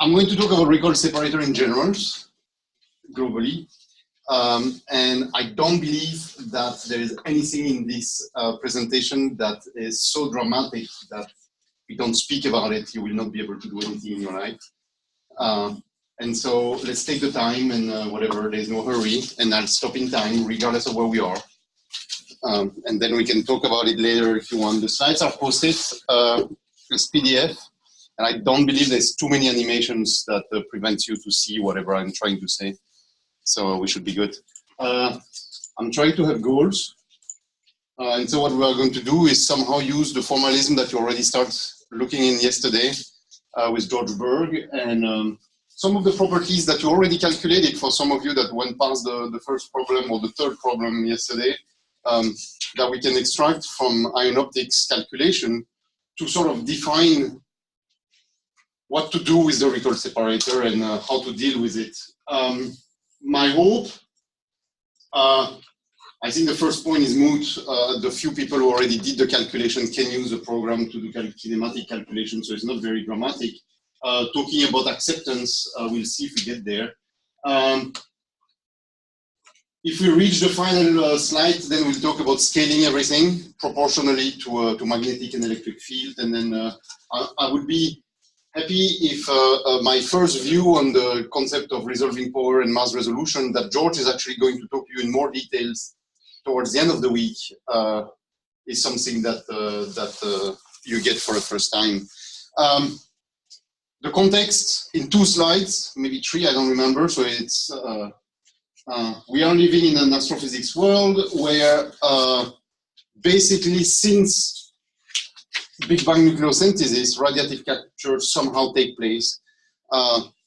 I'm going to talk about recoil separator in general, globally. And I don't believe that there is anything in this presentation that is so dramatic that if you don't speak about it, you will not be able to do anything in your life. And so let's take the time and whatever, there's no hurry, and I'll stop in time regardless of where we are. And then we can talk about it later if you want. The slides are posted as PDF, and I don't believe there's too many animations that prevent you to see whatever I'm trying to say. So we should be good. I'm trying to have goals. And so what we are going to do is somehow use the formalism that you already started looking in yesterday with George Berg, and some of the properties that you already calculated for some of you that went past the first problem or the third problem yesterday, that we can extract from ion optics calculation to sort of define what to do with the recoil separator and how to deal with it. My hope, I think the first point is moot. The few people who already did the calculation can use the program to do kinematic calculation, so it's not very dramatic. Talking about acceptance, we'll see if we get there. If we reach the final slide, then we'll talk about scaling everything proportionally to magnetic and electric field, and then I would be happy if my first view on the concept of resolving power and mass resolution that George is actually going to talk to you in more details towards the end of the week is something that you get for the first time. The context in 2 slides, maybe 3, I don't remember. So it's we are living in an astrophysics world where basically since Big Bang nucleosynthesis, radiative capture somehow take place,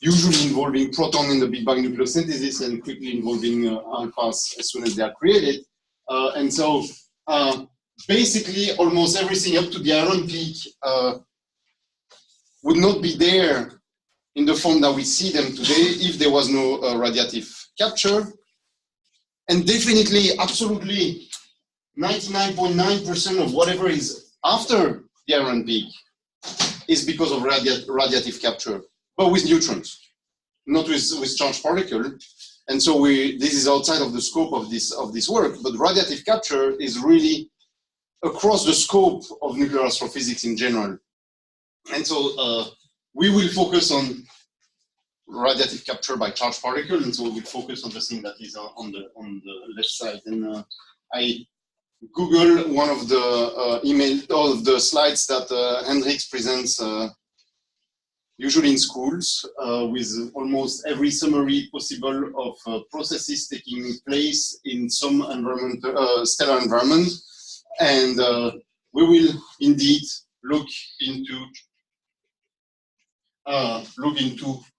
usually involving proton in the Big Bang nucleosynthesis and quickly involving alphas as soon as they are created. And so basically almost everything up to the iron peak would not be there in the form that we see them today if there was no radiative capture. And definitely, absolutely 99.9% of whatever is after the iron peak is because of radiative capture, but with neutrons, not with charged particle. And so this is outside of the scope of this work, but radiative capture is really across the scope of nuclear astrophysics in general. And so we will focus on radiative capture by charged particle, and so we will focus on the thing that is on the left side. And I Google one of the slides that Hendrix presents usually in schools with almost every summary possible of processes taking place in some stellar environment, and we will indeed look into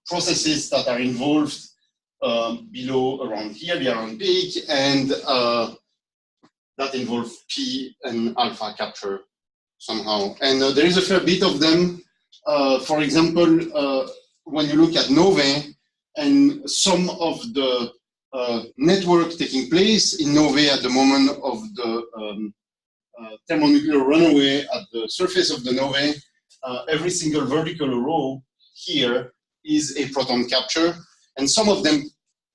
processes that are involved below around here, the iron peak, and that involve P and alpha capture somehow. And there is a fair bit of them. For example, when you look at novae and some of the network taking place in novae at the moment of the thermonuclear runaway at the surface of the novae, every single vertical row here is a proton capture, and some of them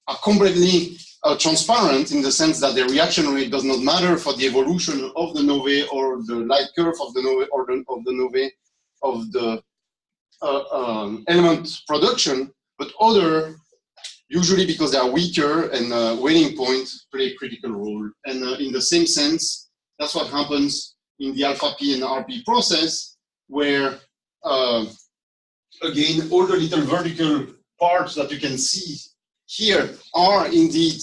are completely transparent in the sense that the reaction rate does not matter for the evolution of the novae or the light curve of the novae or of the novae of the element production, but other, usually because they are weaker and waiting point, play a critical role. And in the same sense, that's what happens in the alpha P and RP process, where again, all the little vertical parts that you can see here are indeed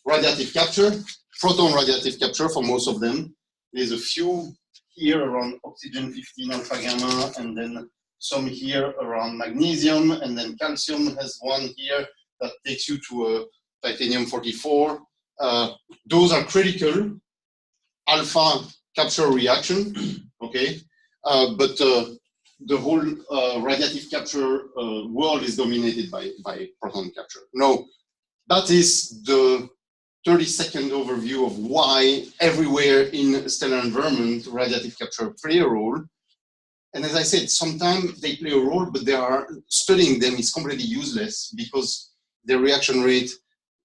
radiative capture, proton radiative capture for most of them. There's a few here around oxygen 15 alpha gamma, and then some here around magnesium, and then calcium has one here that takes you to a titanium 44. Those are critical alpha capture reaction, okay? But the whole radiative capture world is dominated by proton capture. Now, that is the 30-second overview of why everywhere in stellar environment radiative capture play a role. And as I said, sometimes they play a role, but studying them is completely useless because their reaction rate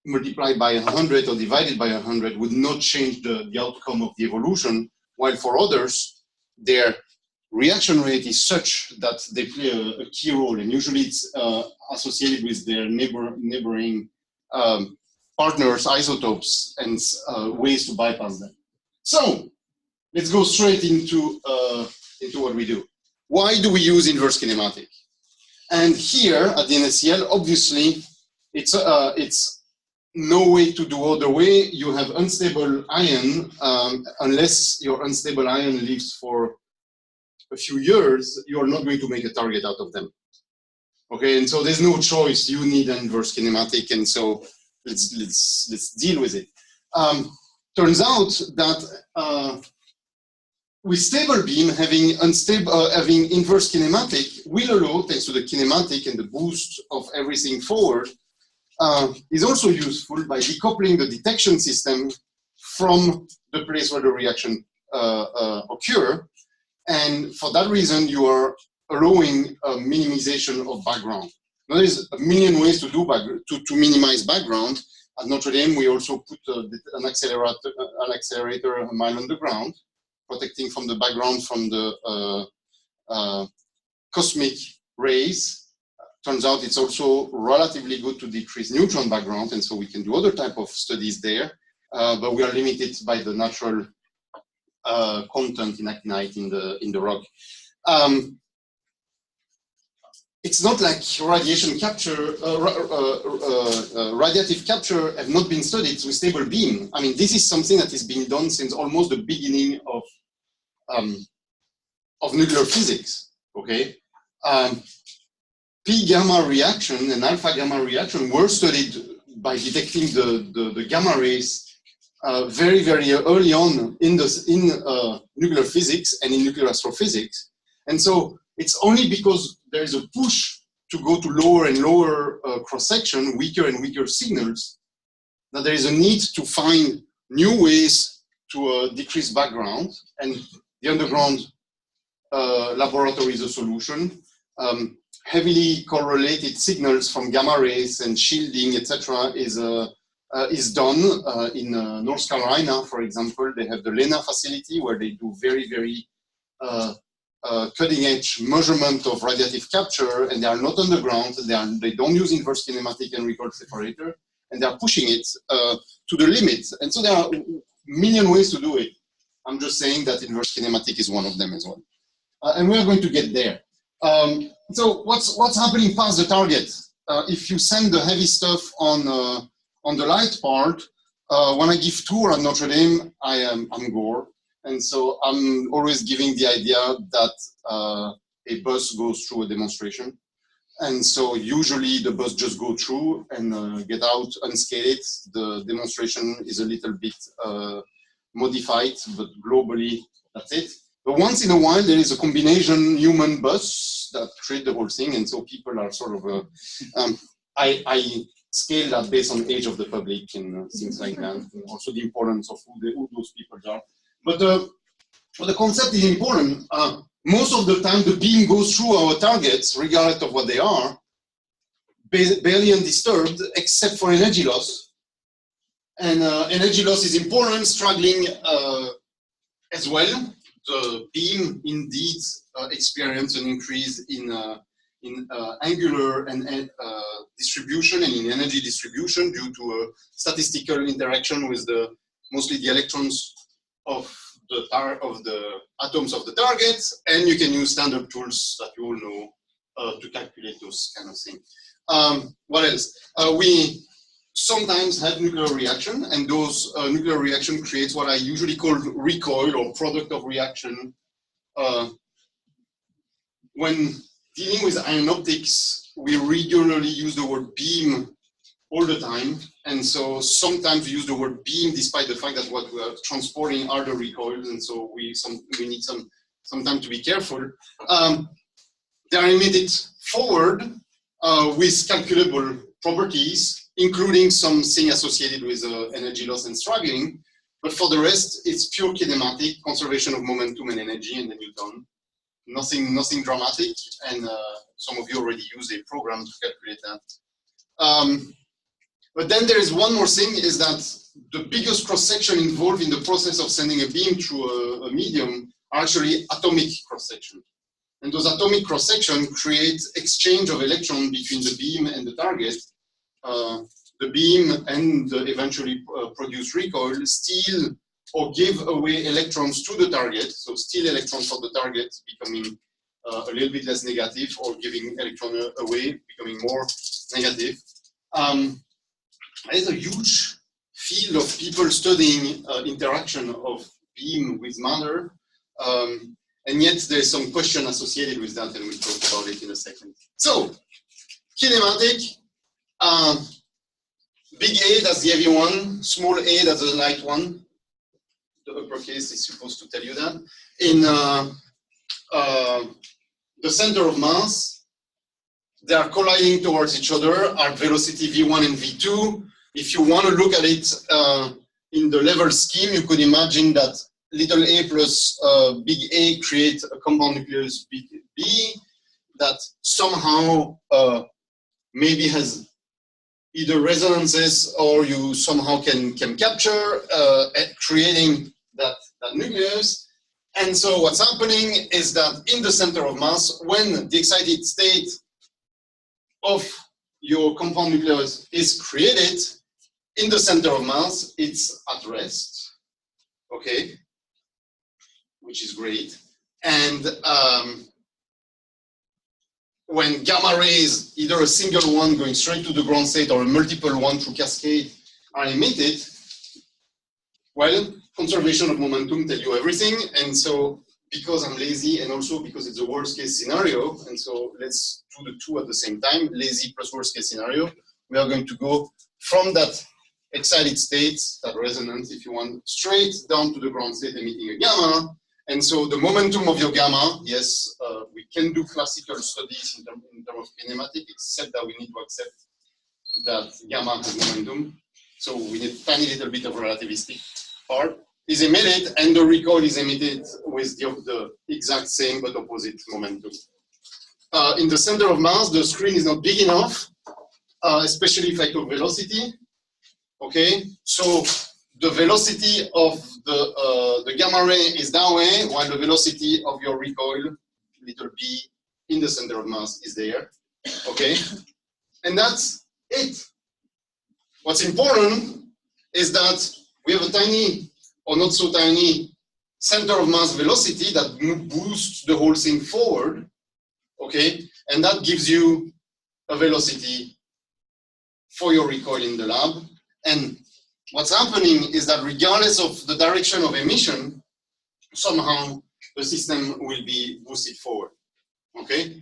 multiplied by 100 or divided by 100 would not change the outcome of the evolution, while for others, their reaction rate is such that they play a key role, and usually it's associated with their neighboring partners, isotopes, and ways to bypass them. So let's go straight into what we do. Why do we use inverse kinematic? And here at the NSCL, obviously, it's no way to do other way. You have unstable ion, unless your unstable ion lives for a few years, you're not going to make a target out of them. Okay, and so there's no choice. You need an inverse kinematic, and so let's deal with it. Turns out that with stable beam, having inverse kinematic will allow, thanks to the kinematic and the boost of everything forward, is also useful by decoupling the detection system from the place where the reaction occur. And for that reason, you are allowing a minimization of background. Now, there's a million ways to do to minimize background. At Notre Dame, we also put an accelerator a mile underground, protecting from the background from the cosmic rays. Turns out it's also relatively good to decrease neutron background, and so we can do other type of studies there, but we are limited by the natural content in actinide in the rock. It's not like radiation capture, radiative capture have not been studied with stable beam. I mean, this is something that is being done since almost the beginning of nuclear physics, okay? P gamma reaction and alpha gamma reaction were studied by detecting the gamma rays very, very early on in nuclear physics and in nuclear astrophysics. And so it's only because there is a push to go to lower and lower cross-section, weaker and weaker signals, that there is a need to find new ways to decrease background. And the underground laboratory is a solution. Heavily correlated signals from gamma rays and shielding, etc., is done in North Carolina, for example. They have the LENA facility where they do very, very cutting-edge measurement of radiative capture, and they are not underground. They don't use inverse kinematic and record separator, and they are pushing it to the limit. And so there are a million ways to do it. I'm just saying that inverse kinematic is one of them as well. And we are going to get there. So what's happening past the target? If you send the heavy stuff on the light part, when I give tour at Notre Dame, I'm Gore, and so I'm always giving the idea that a bus goes through a demonstration, and so usually the bus just go through and get out unscathed. The demonstration is a little bit modified, but globally that's it. But once in a while, there is a combination human bus that create the whole thing, and so people are sort of, I scale that based on age of the public and things like that, and also the importance of who those people are. But the concept is important. Most of the time, the beam goes through our targets, regardless of what they are, barely undisturbed, except for energy loss. And energy loss is important, struggling as well. The beam indeed experience an increase in angular and distribution and in energy distribution due to a statistical interaction with mostly the electrons of the atoms of the target, and you can use standard tools that you all know to calculate those kind of things. What else? We sometimes have nuclear reaction, and those nuclear reaction creates what I usually call recoil or product of reaction. When dealing with ion optics, we regularly use the word beam all the time, and so sometimes we use the word beam despite the fact that what we are transporting are the recoils, and so we need some time to be careful. They are emitted forward with calculable properties, including something associated with energy loss and struggling. But for the rest, it's pure kinematic, conservation of momentum and energy, and then you're done. nothing dramatic, and some of you already use a program to calculate that. But then there is one more thing, is that the biggest cross-section involved in the process of sending a beam through a medium are actually atomic cross-section. And those atomic cross-section create exchange of electrons between the beam and the target. The beam and the eventually produced recoil steal or give away electrons to the target, so steal electrons for the target, becoming a little bit less negative, or giving electron away, becoming more negative. There's a huge field of people studying interaction of beam with matter, and yet there's some question associated with that, and we'll talk about it in a second. So, kinematic, big A, that's the heavy one, small a, that's the light one. The uppercase is supposed to tell you that. In the center of mass, they are colliding towards each other at velocity v1 and v2. If you want to look at it in the level scheme, you could imagine that little a plus big A create a compound nucleus big B that somehow maybe has either resonances, or you somehow can capture, creating that nucleus. And so what's happening is that in the center of mass, when the excited state of your compound nucleus is created, in the center of mass, it's at rest, okay, which is great. And when gamma rays, either a single one going straight to the ground state or a multiple one through cascade, are emitted, well, conservation of momentum tell you everything. And so, because I'm lazy, and also because it's a worst case scenario, and so let's do the two at the same time, lazy plus worst case scenario, we are going to go from that excited state, that resonance if you want, straight down to the ground state emitting a gamma. And so the momentum of your gamma, yes, we can do classical studies in terms of kinematic, except that we need to accept that gamma has momentum. So we need a tiny little bit of relativistic part is emitted, and the recoil is emitted with the exact same but opposite momentum. In the center of mass, the screen is not big enough, especially if I talk velocity. Okay, so the velocity of the gamma ray is that way, while the velocity of your recoil, little b, in the center of mass is there. Okay, and that's it. What's important is that we have a tiny, or not so tiny, center of mass velocity that boosts the whole thing forward. Okay, and that gives you a velocity for your recoil in the lab. And what's happening is that regardless of the direction of emission, somehow the system will be boosted forward. Okay?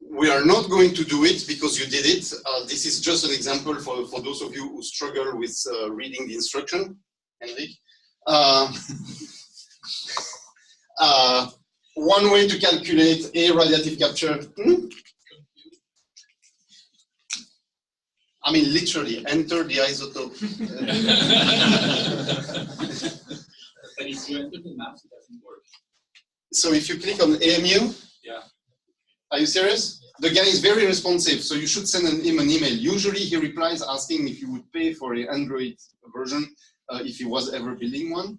We are not going to do it because you did it. This is just an example for those of you who struggle with reading the instruction, Henrik. One way to calculate a radiative capture. I mean, literally, enter the isotope. But if you enter the maps, it doesn't work. So if you click on AMU, yeah. Are you serious? The guy is very responsive, so you should send him an email. Usually he replies asking if you would pay for an Android version, if he was ever building one.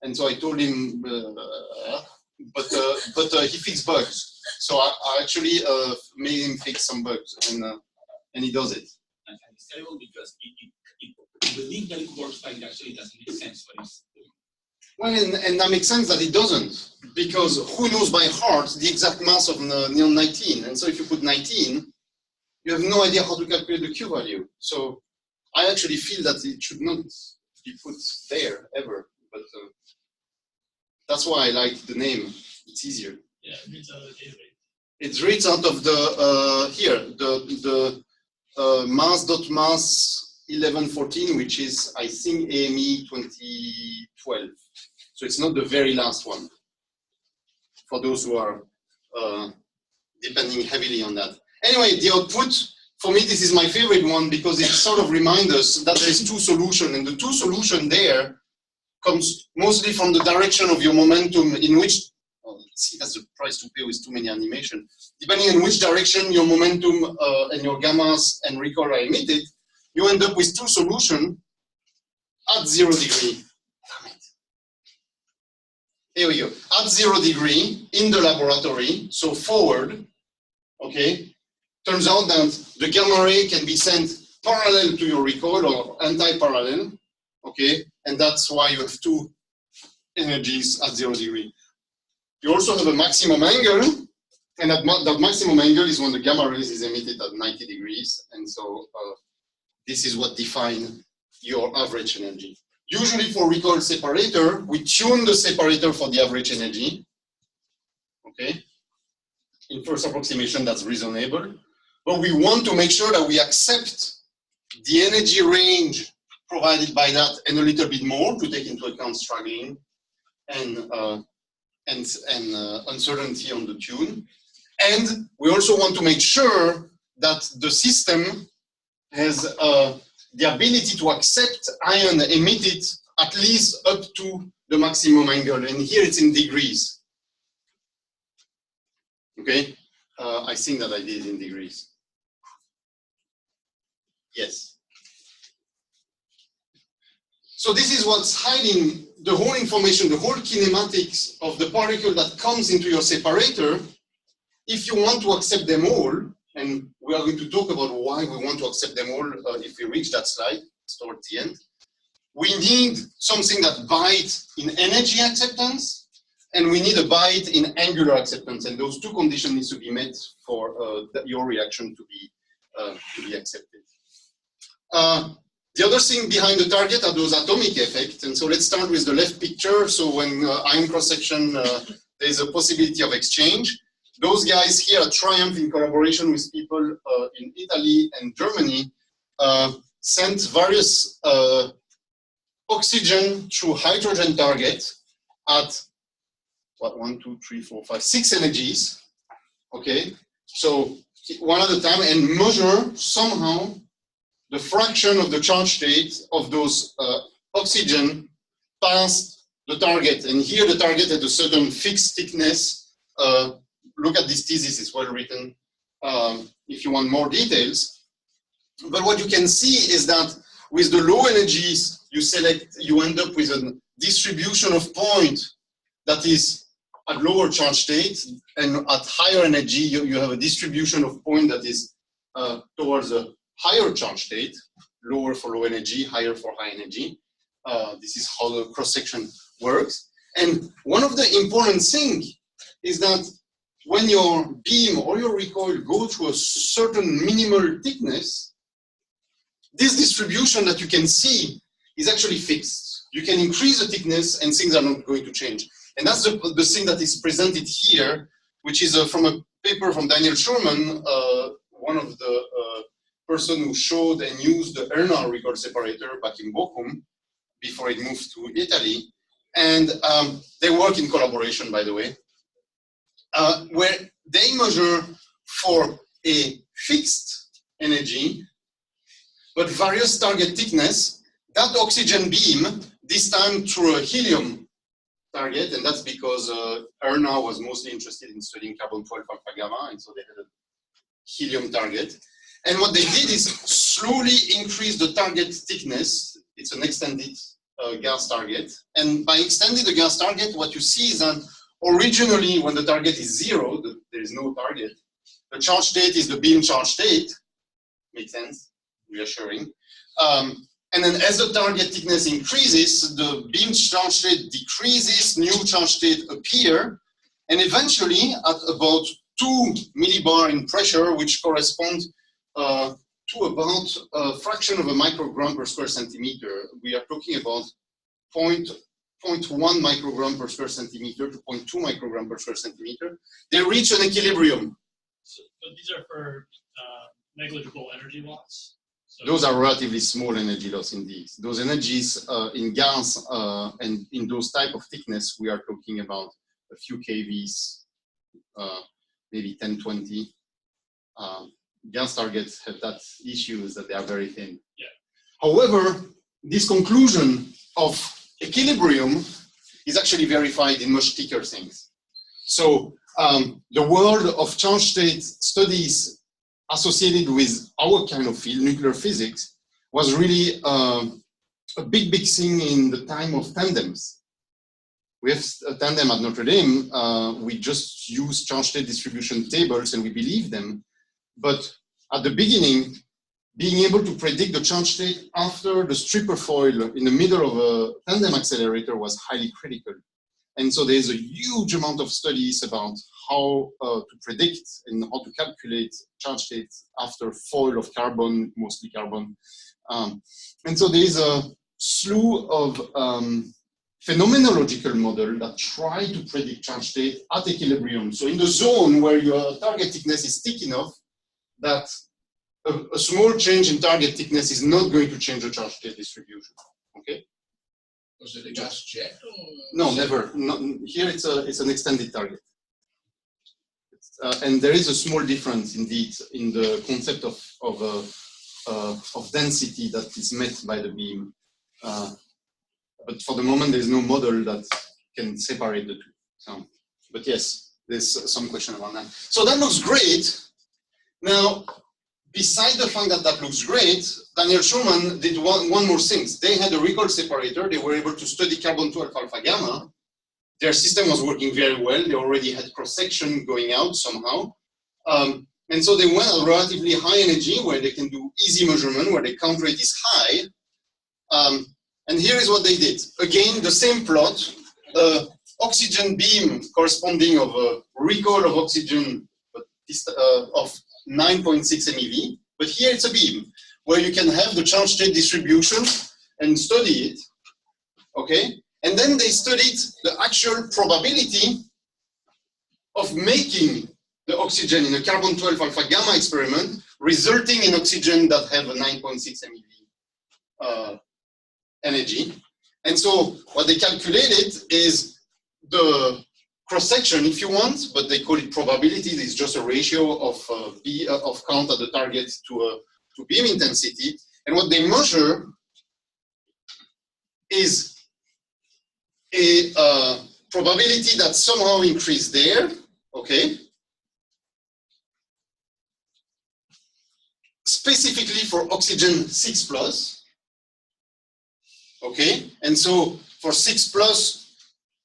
And so I told him, but he fixed bugs. So I actually made him fix some bugs, and he does it. And it's terrible because you believe that it works, but it actually doesn't make sense what it's doing. Well, and that makes sense that it doesn't, because who knows by heart the exact mass of neon 19? And so if you put 19, you have no idea how to calculate the Q value. So I actually feel that it should not be put there ever, but that's why I like the name. It's easier. Yeah, it reads out of the database. It reads out of the here the mass.mass 1114, which is I think AME 2012. So it's not the very last one. For those who are depending heavily on that. Anyway, the output, for me, this is my favorite one because it sort of reminds us that there's two solutions, and the two solutions there comes mostly from the direction of your momentum in which see, that's the price to pay with too many animation. Depending on which direction your momentum and your gammas and recoil are emitted, you end up with two solutions at 0 degree. Damn it. Here we go. At 0 degree in the laboratory, so forward, okay? Turns out that the gamma ray can be sent parallel to your recoil or anti-parallel, okay? And that's why you have two energies at 0 degree. You also have a maximum angle, and that maximum angle is when the gamma rays is emitted at 90 degrees, and so this is what defines your average energy. Usually for recoil separator, we tune the separator for the average energy, okay? In first approximation, that's reasonable, but we want to make sure that we accept the energy range provided by that and a little bit more to take into account struggling and uncertainty on the tune. And we also want to make sure that the system has the ability to accept ion emitted at least up to the maximum angle. And here it's in degrees. Okay, I think that I did in degrees. Yes. So this is what's hiding the whole information, the whole kinematics of the particle that comes into your separator. If you want to accept them all, and we are going to talk about why we want to accept them all if we reach that slide towards the end, we need something that bites in energy acceptance, and we need a bite in angular acceptance, and those two conditions need to be met for your reaction to be accepted. The other thing behind the target are those atomic effects, and so let's start with the left picture. So when ion cross-section, there's a possibility of exchange. Those guys here at Triumph, in collaboration with people in Italy and Germany, sent various oxygen through hydrogen target at what, 1, 2, 3, 4, 5, 6 energies. Okay, so one at a time, and measure somehow the fraction of the charge state of those oxygen past the target. And here the target at a certain fixed thickness. Look at this thesis, it's well written if you want more details. But what you can see is that with the low energies you select, you end up with a distribution of point that is at lower charge state, and at higher energy you have a distribution of point that is towards a higher charge state, lower for low energy, higher for high energy. This is how the cross-section works. And one of the important things is that when your beam or your recoil go through a certain minimal thickness, this distribution that you can see is actually fixed. You can increase the thickness and things are not going to change. And that's the thing that is presented here, which is from a paper from Daniel Schurman, one of the person who showed and used the Erna recoil separator back in Bochum before it moved to Italy. And they work in collaboration, by the way, where they measure for a fixed energy, but various target thickness, that oxygen beam, this time through a helium target, and that's because Erna was mostly interested in studying carbon-12 alpha gamma, and so they had a helium target. And what they did is slowly increase the target thickness. It's an extended gas target. And by extending the gas target, what you see is that originally, when the target is 0, there is no target. The charge state is the beam charge state. Makes sense? Reassuring. And then as the target thickness increases, the beam charge state decreases, new charge state appear, and eventually at about 2 millibar in pressure, which corresponds to about a fraction of a microgram per square centimeter. We are talking about 0.1 microgram per square centimeter to 0.2 microgram per square centimeter. They reach an equilibrium. So these are for negligible energy loss? So those are relatively small energy loss indeed. Those energies in gas and in those type of thickness, we are talking about a few kVs, maybe 10, 20. Gas targets have that issue is that they are very thin. Yeah. However, this conclusion of equilibrium is actually verified in much thicker things. So the world of charge state studies associated with our kind of field, nuclear physics, was really a big thing in the time of tandems. We have a tandem at Notre Dame. We just use charge state distribution tables and we believe them. But at the beginning, being able to predict the charge state after the stripper foil in the middle of a tandem accelerator was highly critical. And so there's a huge amount of studies about how to predict and how to calculate charge state after foil of carbon, mostly carbon. And so there's a slew of phenomenological models that try to predict charge state at equilibrium. So in the zone where your target thickness is thick enough that a small change in target thickness is not going to change the charge state distribution. Okay. Was it a gas jet? No, never. Not, here it's an extended target. And there is a small difference indeed in the concept of density that is met by the beam. But for the moment, there's no model that can separate the two. So, but yes, there's some question about that. So that looks great. Now, besides the fact that that looks great, Daniel Schumann did one more thing. They had a recoil separator. They were able to study carbon-12 alpha gamma. Their system was working very well. They already had cross-section going out somehow. And so they went at relatively high energy where they can do easy measurement, where the count rate is high. And here is what they did. Again, the same plot, oxygen beam corresponding of a recoil of oxygen of 9.6 MeV. But here it's a beam where you can have the charge state distribution and study it. Okay? And then they studied the actual probability of making the oxygen in a carbon-12 alpha gamma experiment, resulting in oxygen that have a 9.6 MeV energy. And so what they calculated is the cross-section, if you want, but they call it probability. It's just a ratio of count at the target to beam intensity. And what they measure is a probability that somehow increased there, okay? Specifically for oxygen 6+, okay? And so for 6+,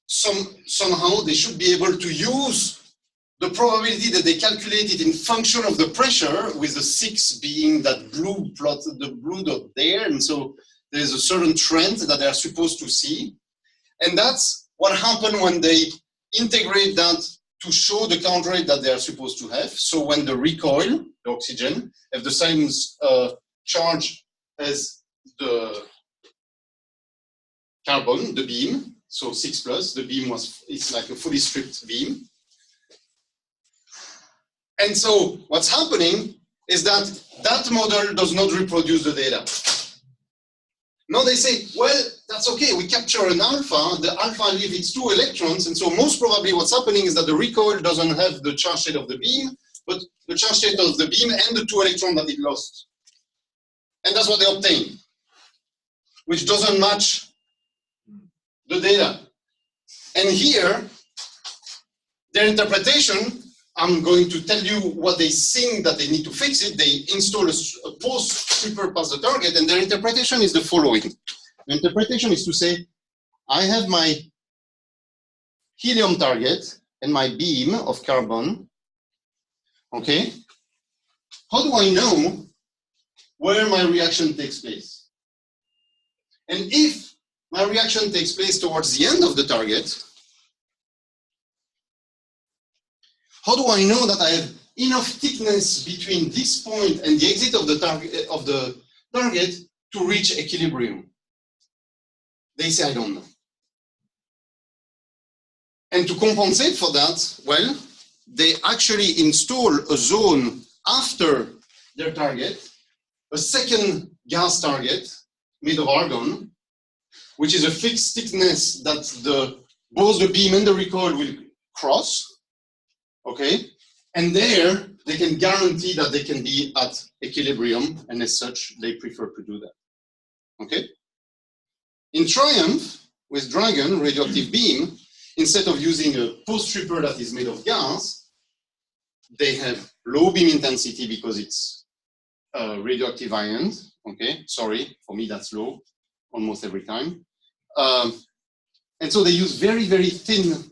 somehow they should be able to use the probability that they calculated in function of the pressure, with the 6 being that blue plot, the blue dot there. And so there's a certain trend that they are supposed to see. And that's what happened when they integrate that to show the count rate that they are supposed to have. So when the recoil, the oxygen, have the same charge as the carbon, the beam, so 6+, the beam it's like a fully stripped beam. And so what's happening is that that model does not reproduce the data. Now they say, well, that's okay, we capture an alpha, the alpha leaves its 2 electrons, and so most probably what's happening is that the recoil doesn't have the charge state of the beam, but the charge state of the beam and the 2 electrons that it lost. And that's what they obtain, which doesn't match the data. And here, their interpretation, I'm going to tell you what they think that they need to fix it. They install a post-stripper past the target, and their interpretation is the following. The interpretation is to say, I have my helium target and my beam of carbon, okay? How do I know where my reaction takes place? And if my reaction takes place towards the end of the target, how do I know that I have enough thickness between this point and the exit of the target to reach equilibrium? They say, I don't know. And to compensate for that, well, they actually install a zone after their target, a second gas target made of argon, which is a fixed thickness that both the beam and the recoil will cross. Okay, and there they can guarantee that they can be at equilibrium, and as such, they prefer to do that. Okay. In Triumph with Dragon radioactive beam, instead of using a post-stripper that is made of gas, they have low beam intensity because it's radioactive ions. Okay, sorry, for me that's low almost every time. And so they use very, very thin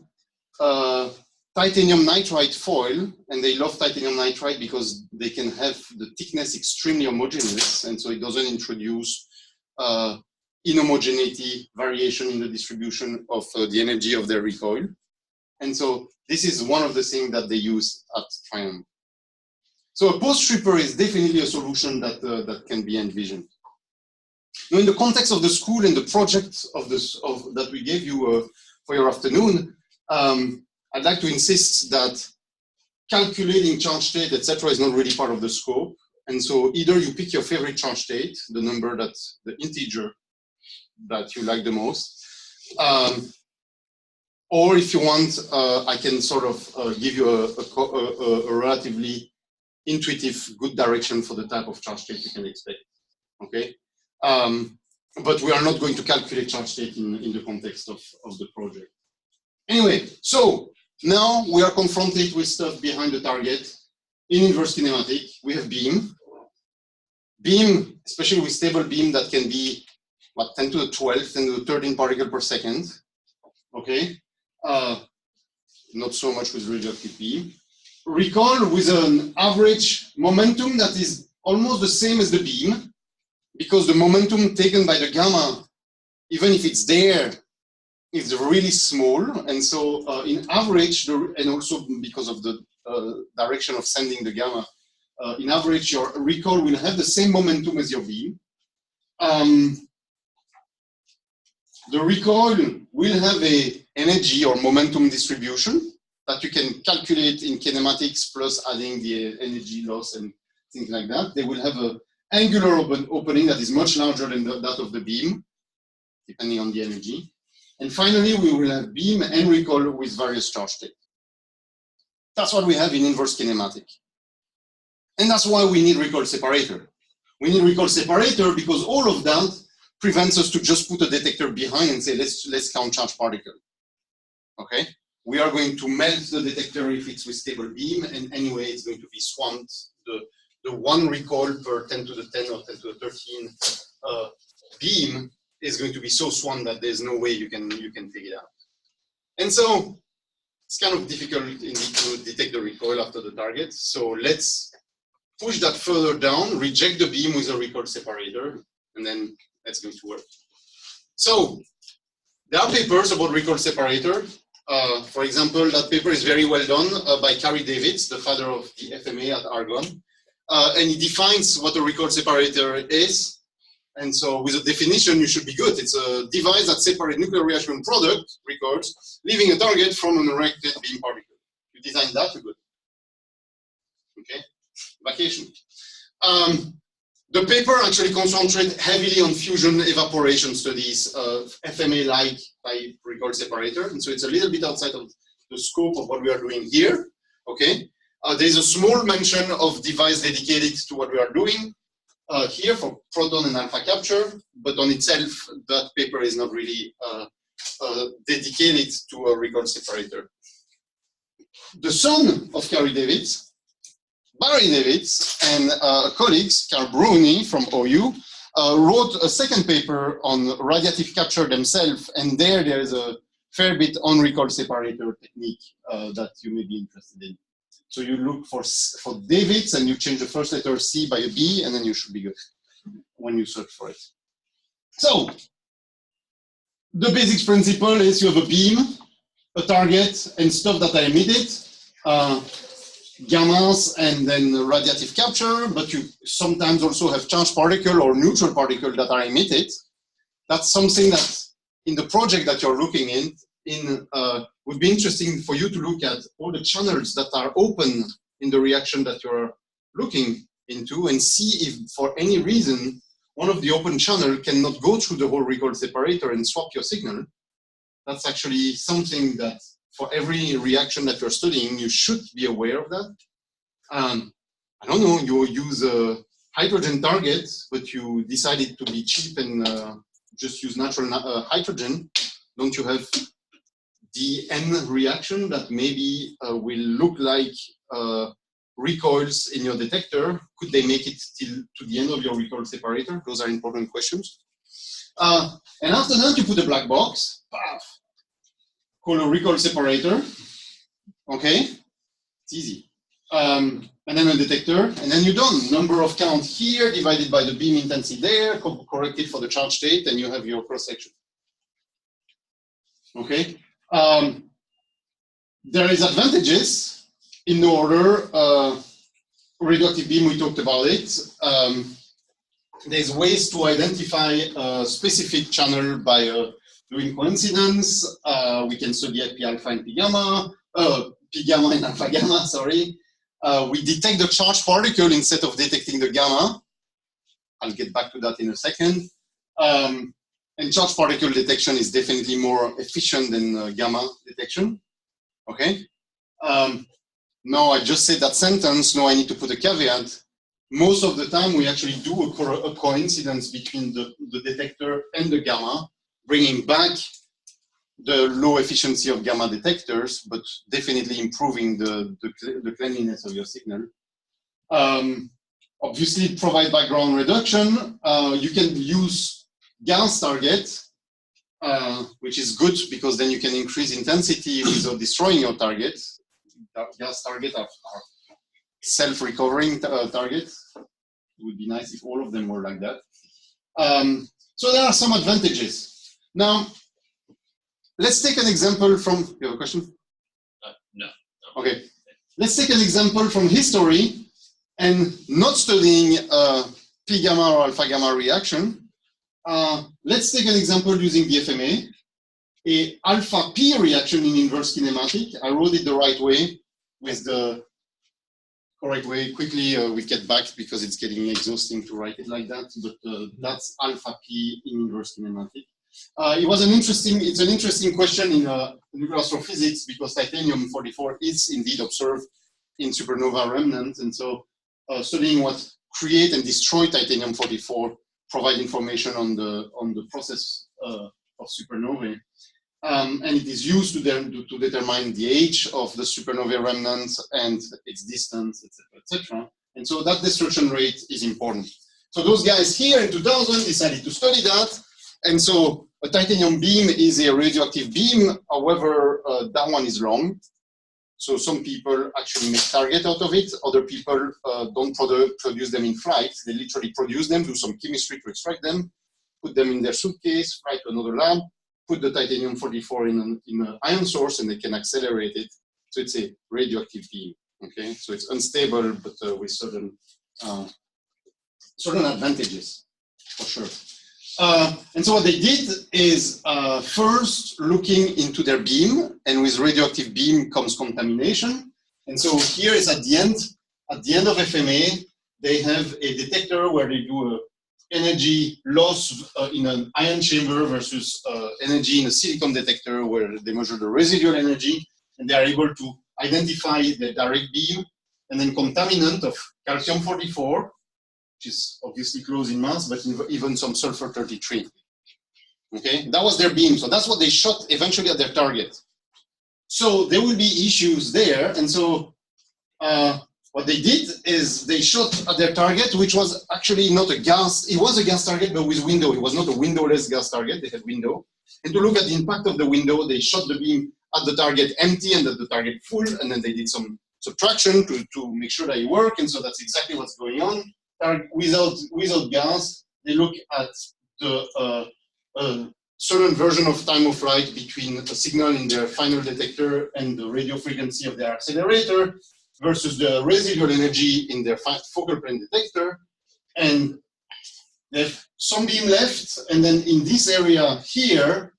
titanium nitride foil, and they love titanium nitride because they can have the thickness extremely homogeneous, and so it doesn't introduce inhomogeneity variation in the distribution of the energy of their recoil. And so this is one of the things that they use at Triumph. So a post-stripper is definitely a solution that, that can be envisioned. Now, in the context of the school and the project of this, that we gave you for your afternoon, I'd like to insist that calculating charge state, etc., is not really part of the scope. And so either you pick your favorite charge state, the number that's the integer that you like the most, or if you want, I can sort of give you a relatively intuitive good direction for the type of charge state you can expect. Okay. But we are not going to calculate charge state in the context of the project. Anyway, so now we are confronted with stuff behind the target. In inverse kinematic, we have beam. Beam, especially with stable beam, that can be, what, 10 to the 12, 10 to the 13 particle per second. Okay? Not so much with radioactive beam. Recoil with an average momentum that is almost the same as the beam, because the momentum taken by the gamma, even if it's there, is really small. And so in average, and also because of the direction of sending the gamma, in average, your recoil will have the same momentum as your beam. The recoil will have a energy or momentum distribution that you can calculate in kinematics plus adding the energy loss and things like that. They will have an angular opening that is much larger than that of the beam, depending on the energy. And finally, we will have beam and recoil with various charge states. That's what we have in inverse kinematic. And that's why we need recoil separator. We need recoil separator because all of that prevents us to just put a detector behind and say, let's count charge particle. Okay? We are going to melt the detector if it's with stable beam, and anyway, it's going to be swamped. The one recoil per 10 to the 10 or 10 to the 13 beam is going to be so swamped that there's no way you can take it out. And so it's kind of difficult indeed to detect the recoil after the target. So let's push that further down, reject the beam with a recoil separator, and then that's going to work. So there are papers about recoil separator. For example, that paper is very well done by Carrie Davids, the father of the FMA at Argonne. And he defines what a recoil separator is. And so with a definition, you should be good. It's a device that separates nuclear reaction product, recoils, leaving a target from an erected beam particle. You design that, you're good. Okay, vacation. The paper actually concentrates heavily on fusion evaporation studies of FMA-like type recoil separator. And so it's a little bit outside of the scope of what we are doing here. Okay, there's a small mention of device dedicated to what we are doing. Here for proton and alpha capture, but on itself, that paper is not really dedicated to a recoil separator. The son of Carrie Davids, Barry Davids, and colleagues, Carl Bruni from OU, wrote a second paper on radiative capture themselves, and there is a fair bit on recoil separator technique that you may be interested in. So you look for Davids and you change the first letter C by a B, and then you should be good when you search for it. So the basic principle is you have a beam, a target, and stuff that are emitted, gammas, and then radiative capture, but you sometimes also have charged particle or neutral particle that are emitted. That's something that in the project that you're looking in would be interesting for you to look at all the channels that are open in the reaction that you're looking into and see if for any reason one of the open channel cannot go through the whole recoil separator and swap your signal. That's actually something that for every reaction that you're studying, you should be aware of that. I don't know, you use a hydrogen target, but you decided to be cheap and just use natural hydrogen. Don't you have the end reaction that maybe will look like recoils in your detector. Could they make it till to the end of your recoil separator? Those are important questions. And after that, you put a black box, called a recoil separator. Okay, it's easy. And then a detector, and then you're done. Number of count here divided by the beam intensity there, corrected for the charge state, and you have your cross section. Okay. There is advantages in the order. Radioactive beam, we talked about it. There's ways to identify a specific channel by doing coincidence. We can study at P alpha and P gamma, P gamma and alpha gamma, sorry. We detect the charged particle instead of detecting the gamma. I'll get back to that in a second. And charged particle detection is definitely more efficient than gamma detection. Okay. Now I just said that sentence. Now I need to put a caveat. Most of the time we actually do a coincidence between the detector and the gamma, bringing back the low efficiency of gamma detectors, but definitely improving the cleanliness of your signal. Obviously, provide background reduction. You can use gas target, which is good because then you can increase intensity without destroying your target. Gas target are self-recovering targets. It would be nice if all of them were like that. So there are some advantages. Now, let's take an example from, you have a question? No. Okay. Let's take an example from history and not studying P gamma or alpha gamma reaction. Let's take an example using the FMA. A alpha P reaction in inverse kinematic. I wrote it the right way with the correct way. Quickly, we get back because it's getting exhausting to write it like that, but that's alpha P in inverse kinematic. It's an interesting question in nuclear astrophysics because titanium-44 is indeed observed in supernova remnants, and so studying what create and destroy titanium-44 provide information on the process of supernovae. And it is used to determine the age of the supernovae remnants and its distance, etc., etc. And so that destruction rate is important. So those guys here in 2000 decided to study that. And so a titanium beam is a radioactive beam. However, that one is wrong. So some people actually make target out of it. Other people don't produce them in flight. They literally produce them, do some chemistry to extract them, put them in their suitcase, fly to another lab, put the titanium-44 in an ion source, and they can accelerate it. So it's a radioactive beam. Okay, so it's unstable, but with certain advantages, for sure. And so what they did is first looking into their beam, and with radioactive beam comes contamination. And so here is at the end of FMA, they have a detector where they do a energy loss in an ion chamber versus energy in a silicon detector where they measure the residual energy, and they are able to identify the direct beam and then contaminant of calcium-44, which is obviously close in mass, but even some sulfur-33. Okay, that was their beam. So that's what they shot eventually at their target. So there will be issues there. And so what they did is they shot at their target, which was actually not a gas. It was a gas target, but with window. It was not a windowless gas target. They had window. And to look at the impact of the window, they shot the beam at the target empty and at the target full. And then they did some subtraction to make sure that it worked. And so that's exactly what's going on. Without gas, they look at the certain version of time of flight between a signal in their final detector and the radio frequency of their accelerator versus the residual energy in their focal plane detector. And they have some beam left, and then in this area here,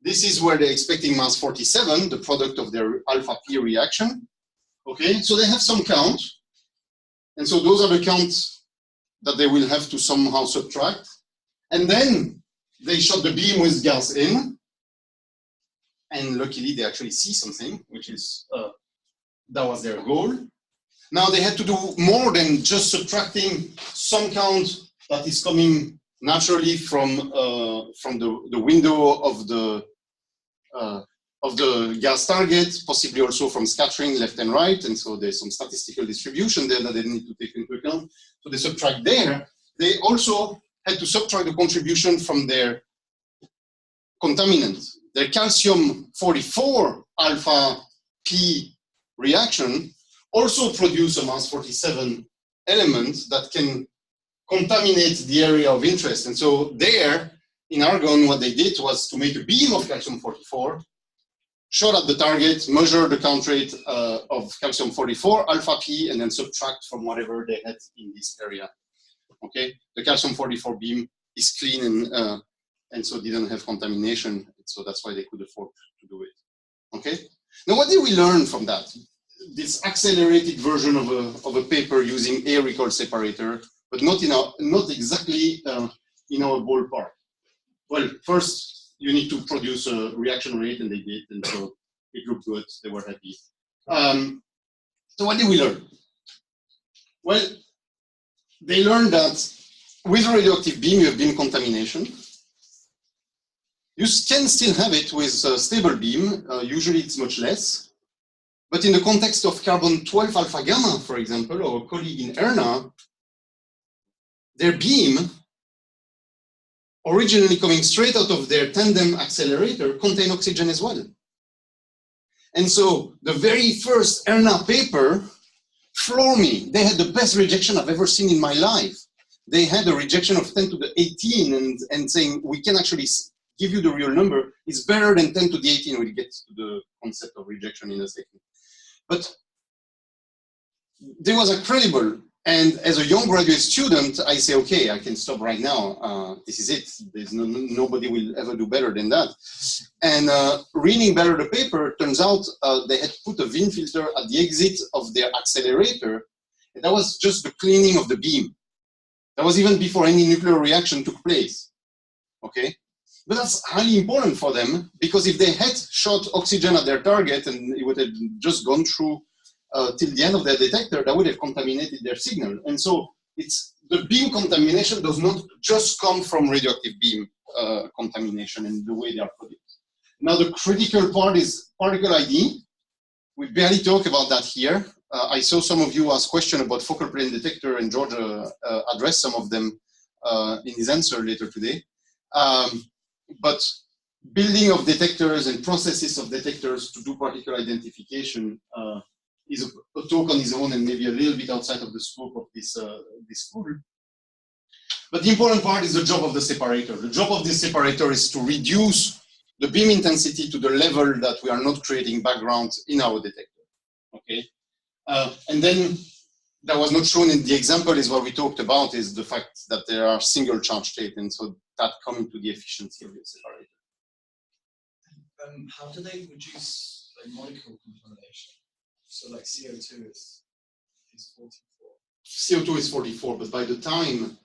this is where they're expecting mass 47, the product of their alpha P reaction. Okay, so they have some count. And so those are the counts that they will have to somehow subtract. And then they shot the beam with gas in. And luckily they actually see something, which is, that was their goal. Now they had to do more than just subtracting some count that is coming naturally from the window of of the gas target, possibly also from scattering left and right, and so there's some statistical distribution there that they need to take into account. So they subtract there. They also had to subtract the contribution from their contaminant. Their calcium-44 alpha P reaction also produce a mass 47 element that can contaminate the area of interest. And so there, in argon, what they did was to make a beam of calcium-44, shot at the target, measure the count rate of calcium-44 alpha P, and then subtract from whatever they had in this area. Okay, the calcium-44 beam is clean and so didn't have contamination. So that's why they could afford to do it. Okay. Now, what did we learn from that? This accelerated version of a paper using a recoil separator, but not exactly in our ballpark. Well, first you need to produce a reaction rate, and they did, and so it looked good. They were happy. So what did we learn? Well, they learned that with a radioactive beam, you have beam contamination. You can still have it with a stable beam. Usually it's much less. But in the context of carbon-12 alpha gamma, for example, or a colleague in ERNA, their beam, originally coming straight out of their tandem accelerator, contain oxygen as well. And so the very first ERNA paper floored me. They had the best rejection I've ever seen in my life. They had a rejection of 10 to the 18 and saying, we can actually give you the real number. It's better than 10 to the 18. We'll get to the concept of rejection in a second. But there was incredible. And as a young graduate student, I say, okay, I can stop right now. This is it. There's nobody will ever do better than that. And reading better the paper, turns out they had put a VIN filter at the exit of their accelerator. And that was just the cleaning of the beam. That was even before any nuclear reaction took place. Okay? But that's highly important for them, because if they had shot oxygen at their target and it would have just gone through till the end of their detector, that would have contaminated their signal. And so it's the beam contamination does not just come from radioactive beam contamination and the way they are produced. Now the critical part is particle ID. We barely talk about that here. I saw some of you ask questions about focal plane detector, and George addressed some of them in his answer later today. But building of detectors and processes of detectors to do particle identification is a talk on its own and maybe a little bit outside of the scope of this school. But the important part is the job of the separator. The job of this separator is to reduce the beam intensity to the level that we are not creating background in our detector. Okay, and then that was not shown in the example is what we talked about is the fact that there are single charge state, and so that comes to the efficiency of the separator. How do they reduce like molecule contamination? So like CO2 is 44. CO2 is 44, but by the time,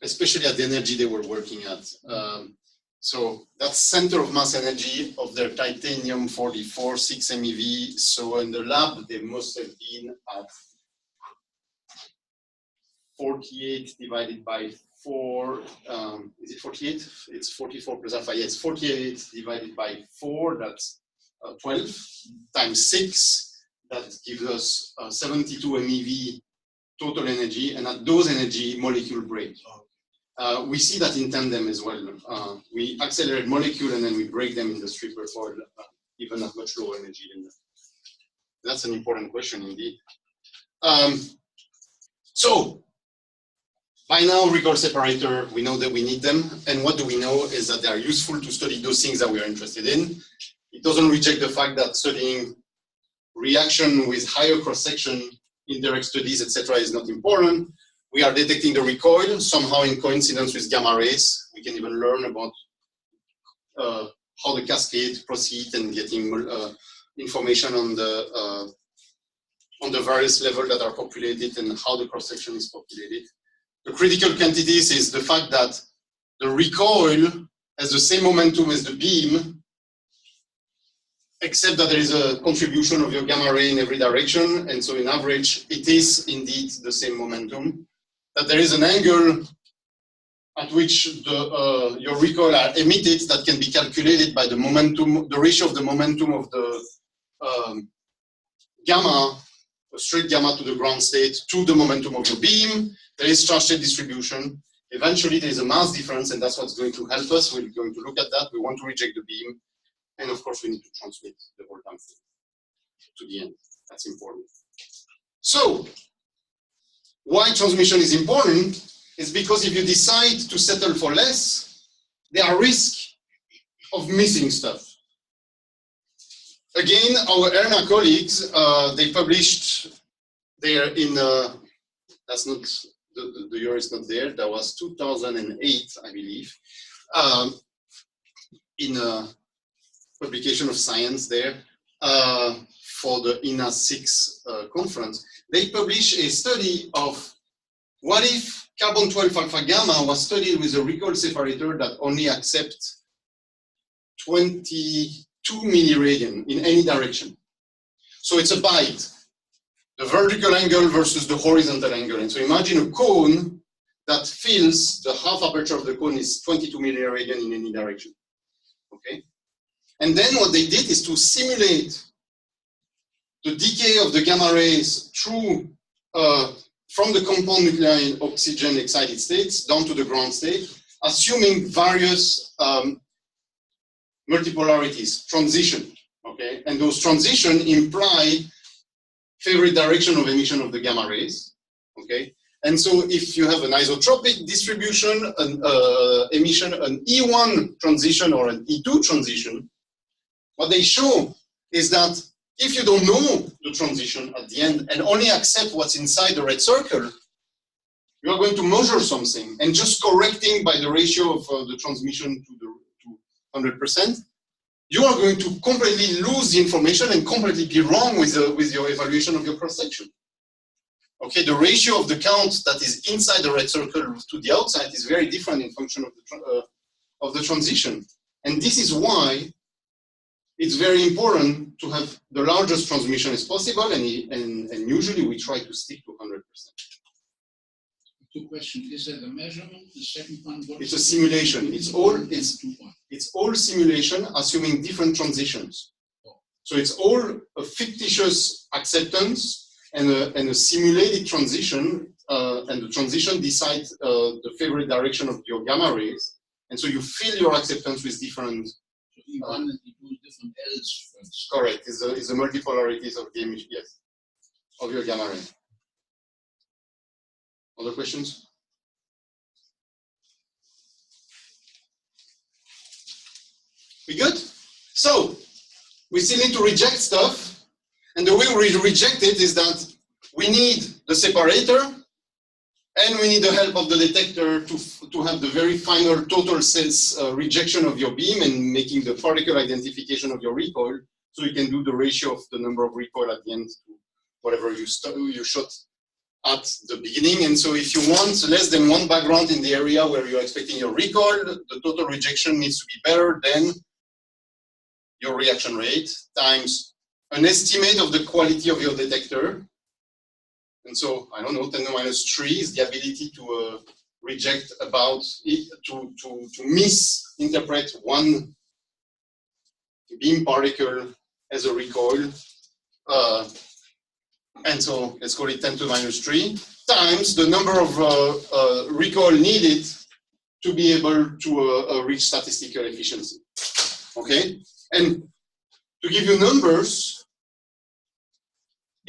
especially at the energy they were working at, so that's center of mass energy of their titanium 44, 6 MeV. So in the lab, they must have been at 48 divided by 4. Is it 48? It's 44 plus alpha. Yes, 48 divided by 4. That's 12 times 6. That gives us 72 MeV total energy, and at those energy, molecule break. We see that in tandem as well. We accelerate molecule and then we break them in the stripper foil, even at much lower energy than that. That's an important question indeed. So, by now, recoil separator, we know that we need them. And what do we know is that they are useful to study those things that we are interested in. It doesn't reject the fact that studying reaction with higher cross-section, indirect studies, etc. is not important. We are detecting the recoil somehow in coincidence with gamma rays. We can even learn about how the cascade proceeds and getting information on the various levels that are populated and how the cross-section is populated. The critical quantities is the fact that the recoil has the same momentum as the beam, except that there is a contribution of your gamma ray in every direction, and so in average, it is indeed the same momentum. That there is an angle at which your recoil are emitted that can be calculated by the momentum, the ratio of the momentum of the gamma, straight gamma to the ground state to the momentum of your beam. There is charge state distribution. Eventually, there is a mass difference, and that's what's going to help us. We're going to look at that. We want to reject the beam. And of course, we need to transmit the whole damn thing to the end. That's important. So, why transmission is important is because if you decide to settle for less, there are risks of missing stuff. Again, our ERNA colleagues, they published there in, that's not, the year is not there, that was 2008, I believe, in a publication of Science there for the JINA-CEE conference. They published a study of what if carbon-12 alpha gamma was studied with a recoil separator that only accepts 22 milliradian in any direction. So it's a bite, the vertical angle versus the horizontal angle. And so imagine a cone that fills, the half aperture of the cone is 22 milliradian in any direction. Okay? And then what they did is to simulate the decay of the gamma rays through from the compound nuclei in oxygen excited states down to the ground state, assuming various multipolarities, transition, okay? And those transition imply favorite direction of emission of the gamma rays, okay? And so if you have an isotropic distribution, an emission, an E1 transition or an E2 transition, what they show is that if you don't know the transition at the end and only accept what's inside the red circle, you are going to measure something and just correcting by the ratio of the transmission to 100%, you are going to completely lose the information and completely be wrong with your evaluation of your cross-section. Okay, the ratio of the count that is inside the red circle to the outside is very different in function of the transition. And this is why it's very important to have the largest transmission as possible, and usually we try to stick to 100%. Two questions. Is that a measurement? The second one? It's a simulation. It's all simulation, assuming different transitions. So it's all a fictitious acceptance and a simulated transition, and the transition decides the favorite direction of your gamma rays. And so you fill your acceptance with different. E1 and E2 different L's first. Correct. Is the multipolarities of the emission, yes, of your gamma ray. Other questions? We good? So we still need to reject stuff, and the way we reject it is that we need the separator, and we need the help of the detector to have the very final total sense rejection of your beam and making the particle identification of your recoil, so you can do the ratio of the number of recoil at the end to whatever you shot at the beginning. And so if you want less than one background in the area where you're expecting your recoil, the total rejection needs to be better than your reaction rate times an estimate of the quality of your detector. And so, I don't know, 10 to the minus 3 is the ability to reject about, to misinterpret one beam particle as a recoil. And so, let's call it 10 to the minus 3 times the number of recoil needed to be able to reach statistical efficiency. Okay? And to give you numbers,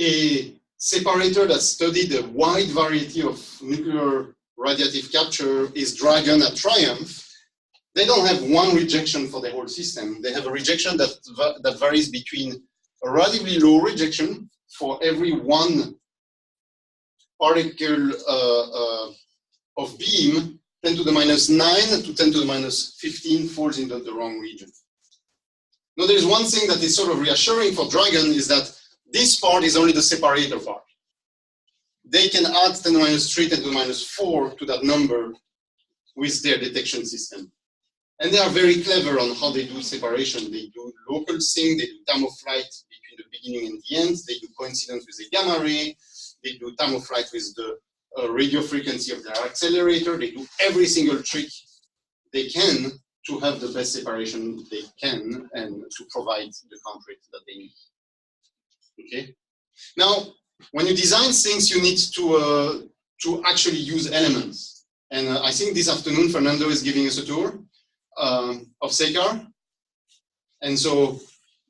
a separator that studied a wide variety of nuclear radiative capture is Dragon at Triumph. They don't have one rejection for the whole system. They have a rejection that varies between a relatively low rejection for every one particle of beam, 10 to the minus 9 to 10 to the minus 15 falls into the wrong region. Now, there's one thing that is sort of reassuring for Dragon is that this part is only the separator part. They can add 10 to the minus 3, 10 to the minus 4 to that number with their detection system. And they are very clever on how they do separation. They do local sync, they do time of flight between the beginning and the end, they do coincidence with the gamma ray, they do time of flight with the radio frequency of their accelerator. They do every single trick they can to have the best separation they can and to provide the concrete that they need. Okay. Now, when you design things, you need to actually use elements. And I think this afternoon, Fernando is giving us a tour of SECAR. And so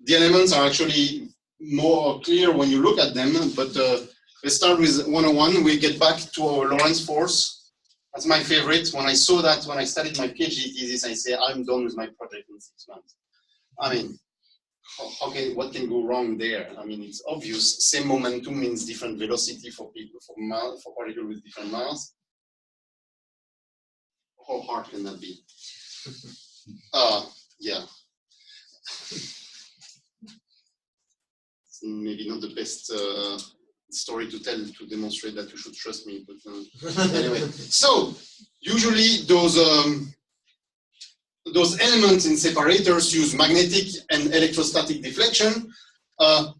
the elements are actually more clear when you look at them, but let's start with 101. We get back to our Lorentz force. That's my favorite. When I saw that, when I studied my PhD thesis, I say, I'm done with my project in 6 months. I mean, what can go wrong there? I mean, it's obvious. Same momentum means different velocity for people, for particles with different mass. How hard can that be? Yeah. It's maybe not the best story to tell to demonstrate that you should trust me, but anyway. So usually those elements in separators use magnetic and electrostatic deflection.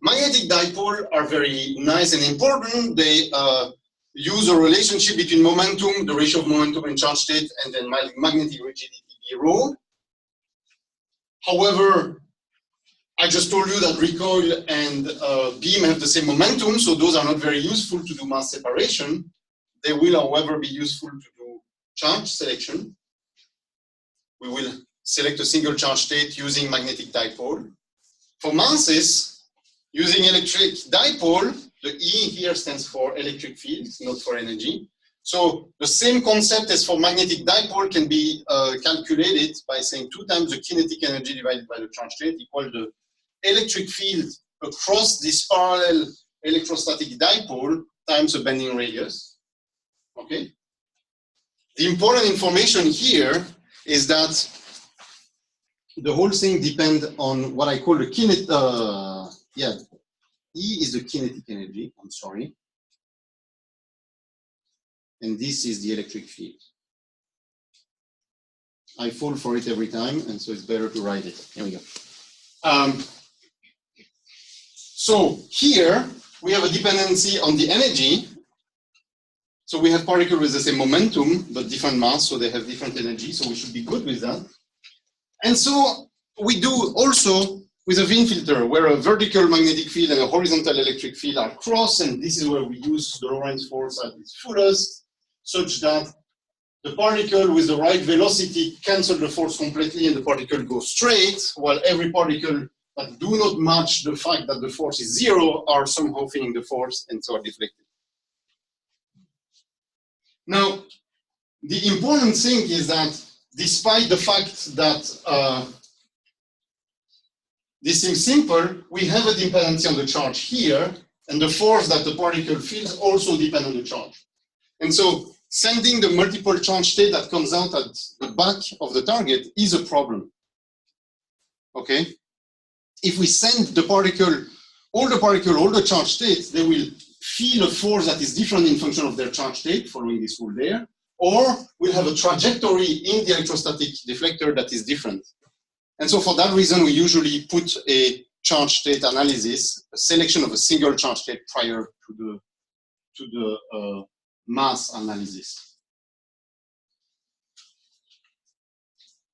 Magnetic dipoles are very nice and important. They use a relationship between momentum, the ratio of momentum and charge state, and then magnetic rigidity B rho. However, I just told you that recoil and beam have the same momentum, so those are not very useful to do mass separation. They will, however, be useful to do charge selection. We will select a single charge state using magnetic dipole. For masses, using electric dipole, the E here stands for electric field, not for energy. So the same concept as for magnetic dipole can be calculated by saying 2 times the kinetic energy divided by the charge state equal the electric field across this parallel electrostatic dipole times the bending radius. Okay. The important information here is that the whole thing depends on what I call the kinetic. E is the kinetic energy. I'm sorry. And this is the electric field. I fall for it every time, and so it's better to write it. Here we go. So here we have a dependency on the energy. So we have particles with the same momentum, but different mass, so they have different energy, so we should be good with that. And so we do also with a Wien filter, where a vertical magnetic field and a horizontal electric field are crossed, and this is where we use the Lorentz force at its fullest, such that the particle with the right velocity cancels the force completely and the particle goes straight, while every particle that do not match the fact that the force is 0 are somehow feeling the force and so are deflected. Now, the important thing is that despite the fact that this seems simple, we have a dependency on the charge here, and the force that the particle feels also depends on the charge. And so sending the multiple charge state that comes out at the back of the target is a problem. Okay? If we send the particle, all the charge states, they will feel a force that is different in function of their charge state, following this rule there, or we'll have a trajectory in the electrostatic deflector that is different. And so for that reason, we usually put a charge state analysis, a selection of a single charge state prior to the mass analysis.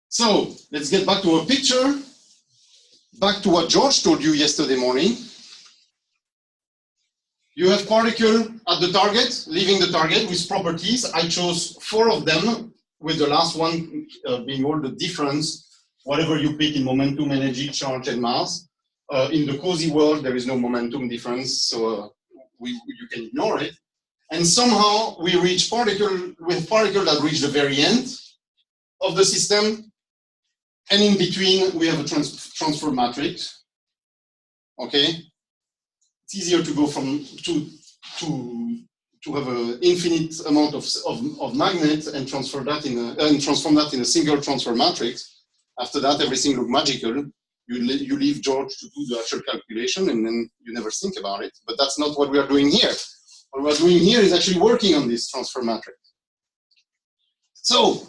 So let's get back to our picture. Back to what George told you yesterday morning. You have particle at the target, leaving the target with properties. I chose 4 of them, with the last one being all the difference, whatever you pick in momentum, energy, charge, and mass. In the cozy world, there is no momentum difference, so you can ignore it. And somehow we reach particle that reach the very end of the system, and in between we have a transfer matrix. Okay, it's easier to go from to have an infinite amount of magnets and transform that in a single transfer matrix. After that, everything looks magical. You leave George to do the actual calculation, and then you never think about it. But that's not what we are doing here. What we're doing here is actually working on this transfer matrix. So,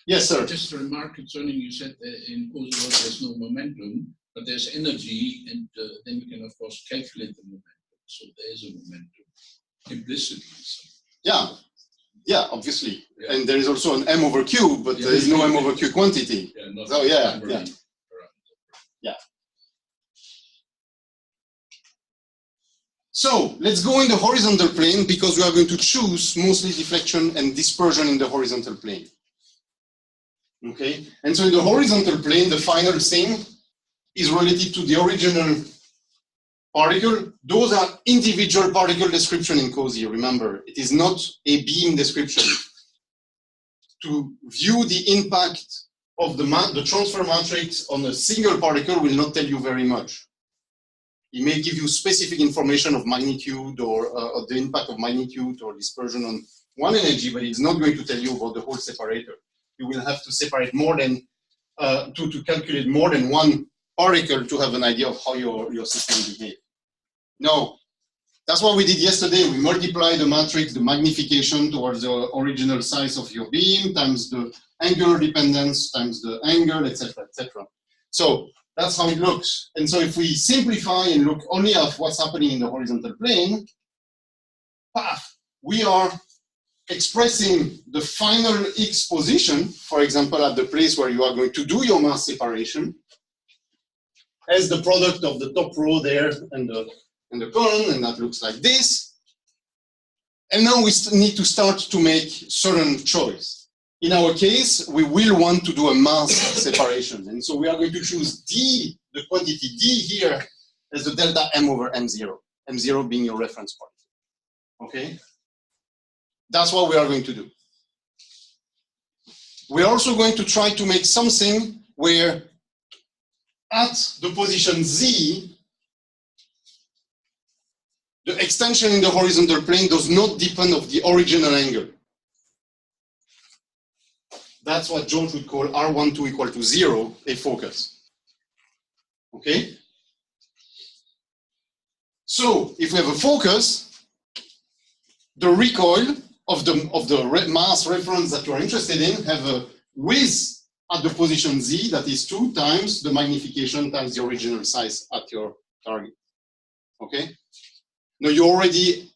yes, sir. Just a remark concerning, you said in cozy world there's no momentum, but there's energy, and then you can of course calculate the momentum. So there's a momentum implicitly. Yeah, yeah, obviously. Yeah. And there is also an m over q, but there is no m over q quantity. Yeah, not So yeah, temporary yeah. parameter. So let's go in the horizontal plane because we are going to choose mostly deflection and dispersion in the horizontal plane. Okay, and so in the horizontal plane, the final thing is related to the original particle. Those are individual particle description in COSY. Remember, it is not a beam description. To view the impact of the transfer matrix on a single particle will not tell you very much. It may give you specific information of magnitude or of the impact of magnitude or dispersion on one energy, but it's not going to tell you about the whole separator. You will have to separate more than, to calculate more than one particle to have an idea of how your system behaves. Now, that's what we did yesterday. We multiply the matrix, the magnification towards the original size of your beam, times the angular dependence, times the angle, etc., etc. So that's how it looks. And so if we simplify and look only at what's happening in the horizontal plane, we are expressing the final x position, for example, at the place where you are going to do your mass separation, as the product of the top row there and the column, and that looks like this. And now we need to start to make certain choice. In our case, we will want to do a mass separation. And so we are going to choose D, the quantity D here, as the delta M over M0, M0 being your reference particle. Okay? That's what we are going to do. We're also going to try to make something where at the position Z, the extension in the horizontal plane does not depend on the original angle. That's what George would call R12 equal to 0, a focus. Okay? So if we have a focus, the recoil of the mass reference that you are interested in have a width at the position Z that is 2 times the magnification times the original size at your target. Okay? Now you're already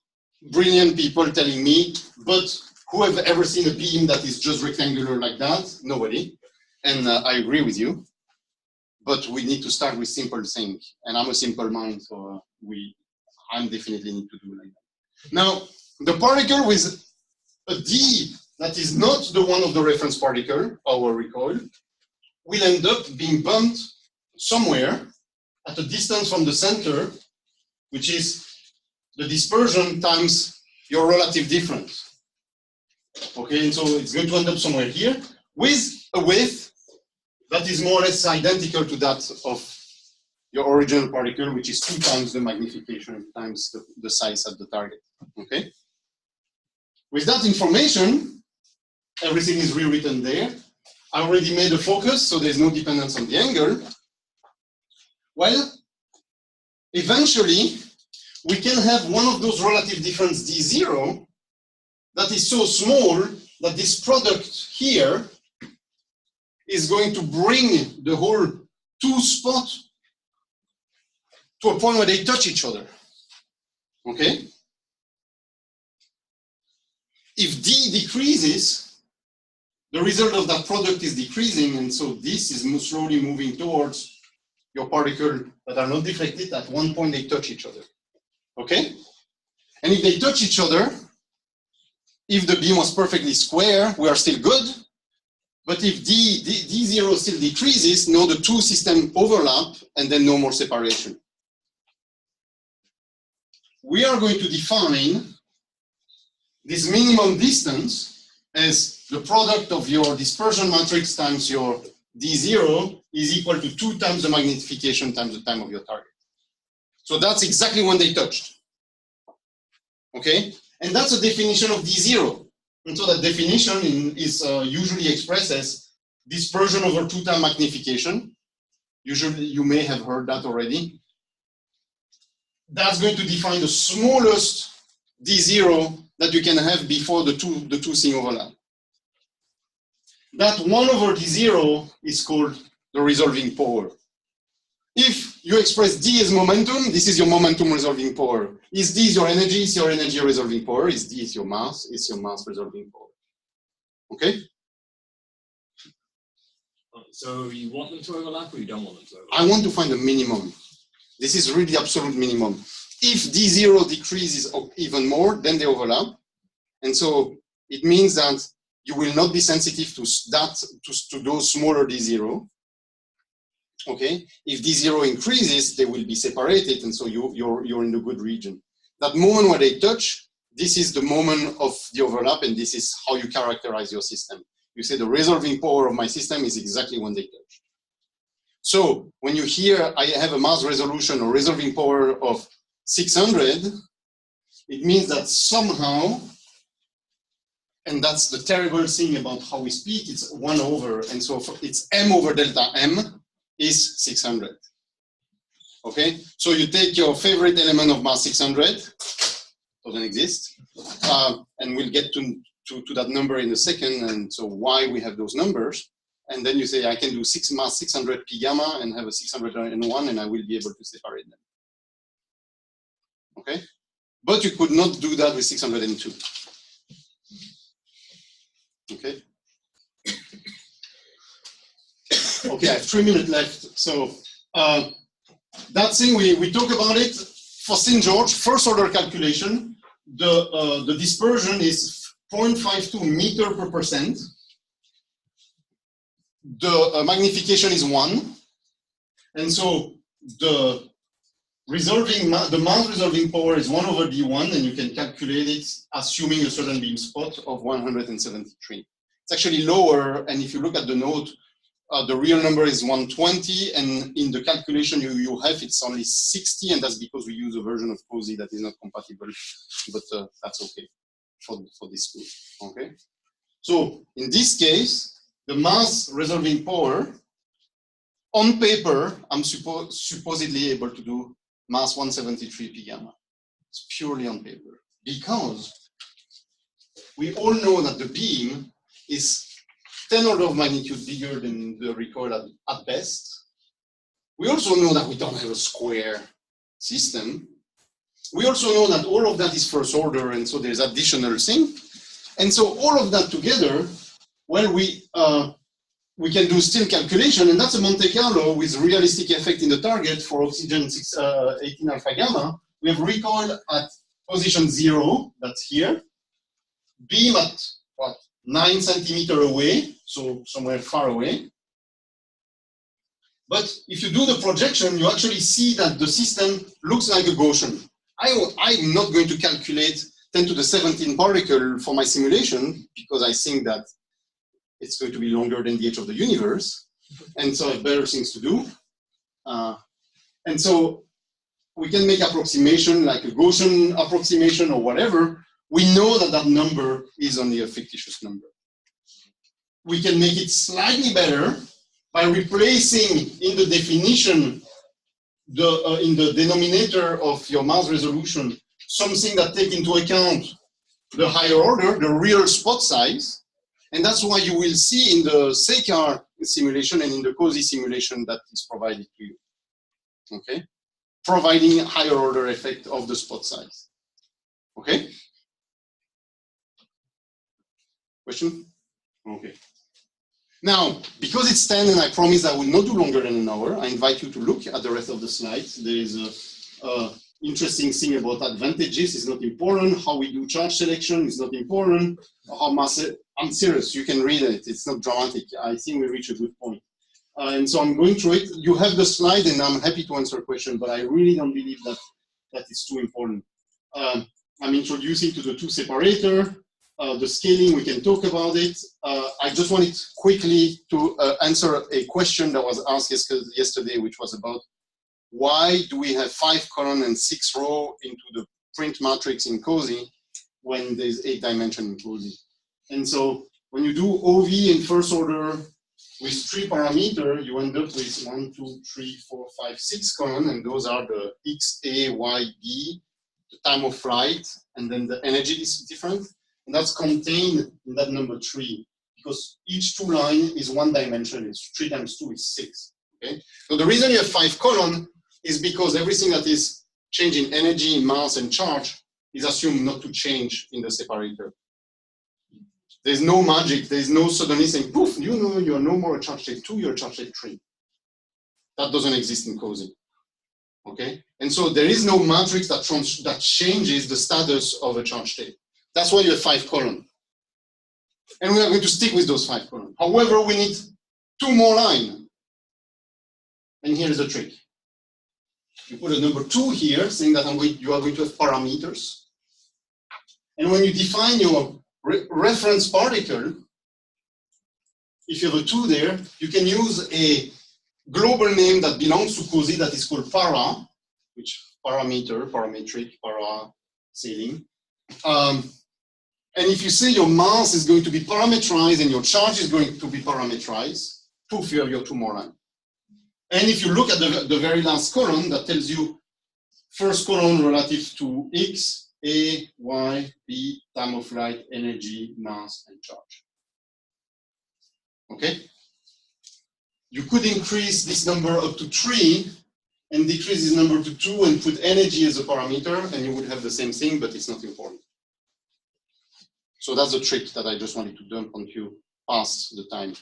brilliant people telling me, but who have ever seen a beam that is just rectangular like that? Nobody. And I agree with you. But we need to start with simple things. And I'm a simple mind, so I definitely need to do like that. Now, the particle with a D that is not the one of the reference particle, our recoil, will end up being bumped somewhere at a distance from the center, which is the dispersion times your relative difference. Okay, and so it's going to end up somewhere here with a width that is more or less identical to that of your original particle, which is 2 times the magnification times the size at the target. Okay? With that information, everything is rewritten there. I already made a focus, so there's no dependence on the angle. Well, eventually, we can have one of those relative difference D0 that is so small that this product here is going to bring the whole 2 spot to a point where they touch each other. Okay? If D decreases, the result of that product is decreasing, and so this is slowly moving towards your particle that are not deflected. At one point they touch each other. Okay? And if they touch each other, if the beam was perfectly square, we are still good. But if D0 still decreases, no, the 2 systems overlap and then no more separation. We are going to define this minimum distance as the product of your dispersion matrix times your D0 is equal to 2 times the magnification times the time of your target. So that's exactly when they touched. Okay? And that's a definition of D0. And so that definition is usually expressed as dispersion over 2 times magnification. Usually, you may have heard that already. That's going to define the smallest D0 that you can have before the two things overlap. That 1 over D0 is called the resolving power. If you express D as momentum, this is your momentum resolving power. Is D your energy? Is your energy resolving power? Is D your mass? Is your mass resolving power? Okay? So you want them to overlap or you don't want them to overlap? I want to find a minimum. This is really the absolute minimum. If D0 decreases even more, then they overlap. And so it means that you will not be sensitive to to those smaller D0. Okay? If D0 increases, they will be separated, and so you're in the good region. That moment where they touch, this is the moment of the overlap, and this is how you characterize your system. You say the resolving power of my system is exactly when they touch. So when you hear I have a mass resolution or resolving power of 600, it means that somehow, and that's the terrible thing about how we speak, it's 1 over, and so it's m over delta m is 600. Okay, so you take your favorite element of mass 600, doesn't exist, and we'll get to that number in a second, and so why we have those numbers, and then you say I can do mass 600 p gamma and have a 601, and I will be able to separate them. Okay, but you could not do that with 602. Okay. Okay, I have 3 minutes left. So that thing we talk about it for St. George first order calculation. The dispersion is 0.52 meter per percent. The magnification is 1, and so the mass resolving power is 1 over d1, and you can calculate it assuming a certain beam spot of 173. It's actually lower, and if you look at the note, the real number is 120, and in the calculation you have, it's only 60, and that's because we use a version of COSY that is not compatible, but that's okay for this school. Okay, so in this case, the mass resolving power, on paper, I'm supposedly able to do mass 173 p gamma. It's purely on paper, because we all know that the beam is 10 order of magnitude bigger than the recoil at best. We also know that we don't have a square system. We also know that all of that is first order, and so there's additional thing. And so all of that together, well, we can do still calculation, and that's a Monte Carlo with realistic effect in the target for oxygen 18 alpha gamma. We have recoil at position 0, that's here. Beam at what? 9 centimeters away, so somewhere far away. But if you do the projection, you actually see that the system looks like a Gaussian. I'm not going to calculate 10 to the 17 particle for my simulation, because I think that it's going to be longer than the age of the universe, and so I have better things to do. And so we can make approximation, like a Gaussian approximation or whatever. We know that that number is only a fictitious number. We can make it slightly better by replacing in the definition, in the denominator of your mass resolution, something that takes into account the higher order, the real spot size. And that's why you will see in the SECAR simulation and in the COSY simulation that is provided to you. Okay? Providing higher order effect of the spot size. Okay? Question? Okay. Now, because it's 10 and I promise I will not do longer than an hour, I invite you to look at the rest of the slides. There is a interesting thing about advantages is not important. How we do charge selection is not important. How mass, I'm serious, you can read it. It's not dramatic. I think we reach a good point. And so I'm going through it. You have the slide and I'm happy to answer questions, but I really don't believe that it's too important. I'm introducing to the two separator. The scaling, we can talk about it. I just wanted quickly to answer a question that was asked yesterday, which was about why do we have 5 column and 6 row into the print matrix in COSY when there's 8 dimension in COSY. And so when you do OV in first order with 3 parameters, you end up with 1, 2, 3, 4, 5, 6 column, and those are the X, A, Y, B, the time of flight, and then the energy is different. And that's contained in that number 3, because each 2 line is 1 dimension. It's 3 times 2 is 6. Okay. So the reason you have 5 column is because everything that is changing energy, mass, and charge is assumed not to change in the separator. There's no magic, there's no suddenly saying, poof, you know, you're no more a charge state 2, you're a charge state 3. That doesn't exist in COSY. Okay? And so there is no matrix that changes the status of a charge state. That's why you have 5 columns. And we are going to stick with those 5 columns. However, we need 2 more lines. And here's the trick. You put a number 2 here, saying that you are going to have parameters. And when you define your reference particle, if you have a 2 there, you can use a global name that belongs to COSY that is called para, which parameter, parametric, para scaling. And if you say your mass is going to be parameterized and your charge is going to be parameterized, poof, you have your 2 more lines. And if you look at the very last column, that tells you first column relative to X, A, Y, B, time of flight, energy, mass, and charge. Okay? You could increase this number up to 3 and decrease this number to 2 and put energy as a parameter, and you would have the same thing, but it's not important. So that's the trick that I just wanted to dump on you past the time.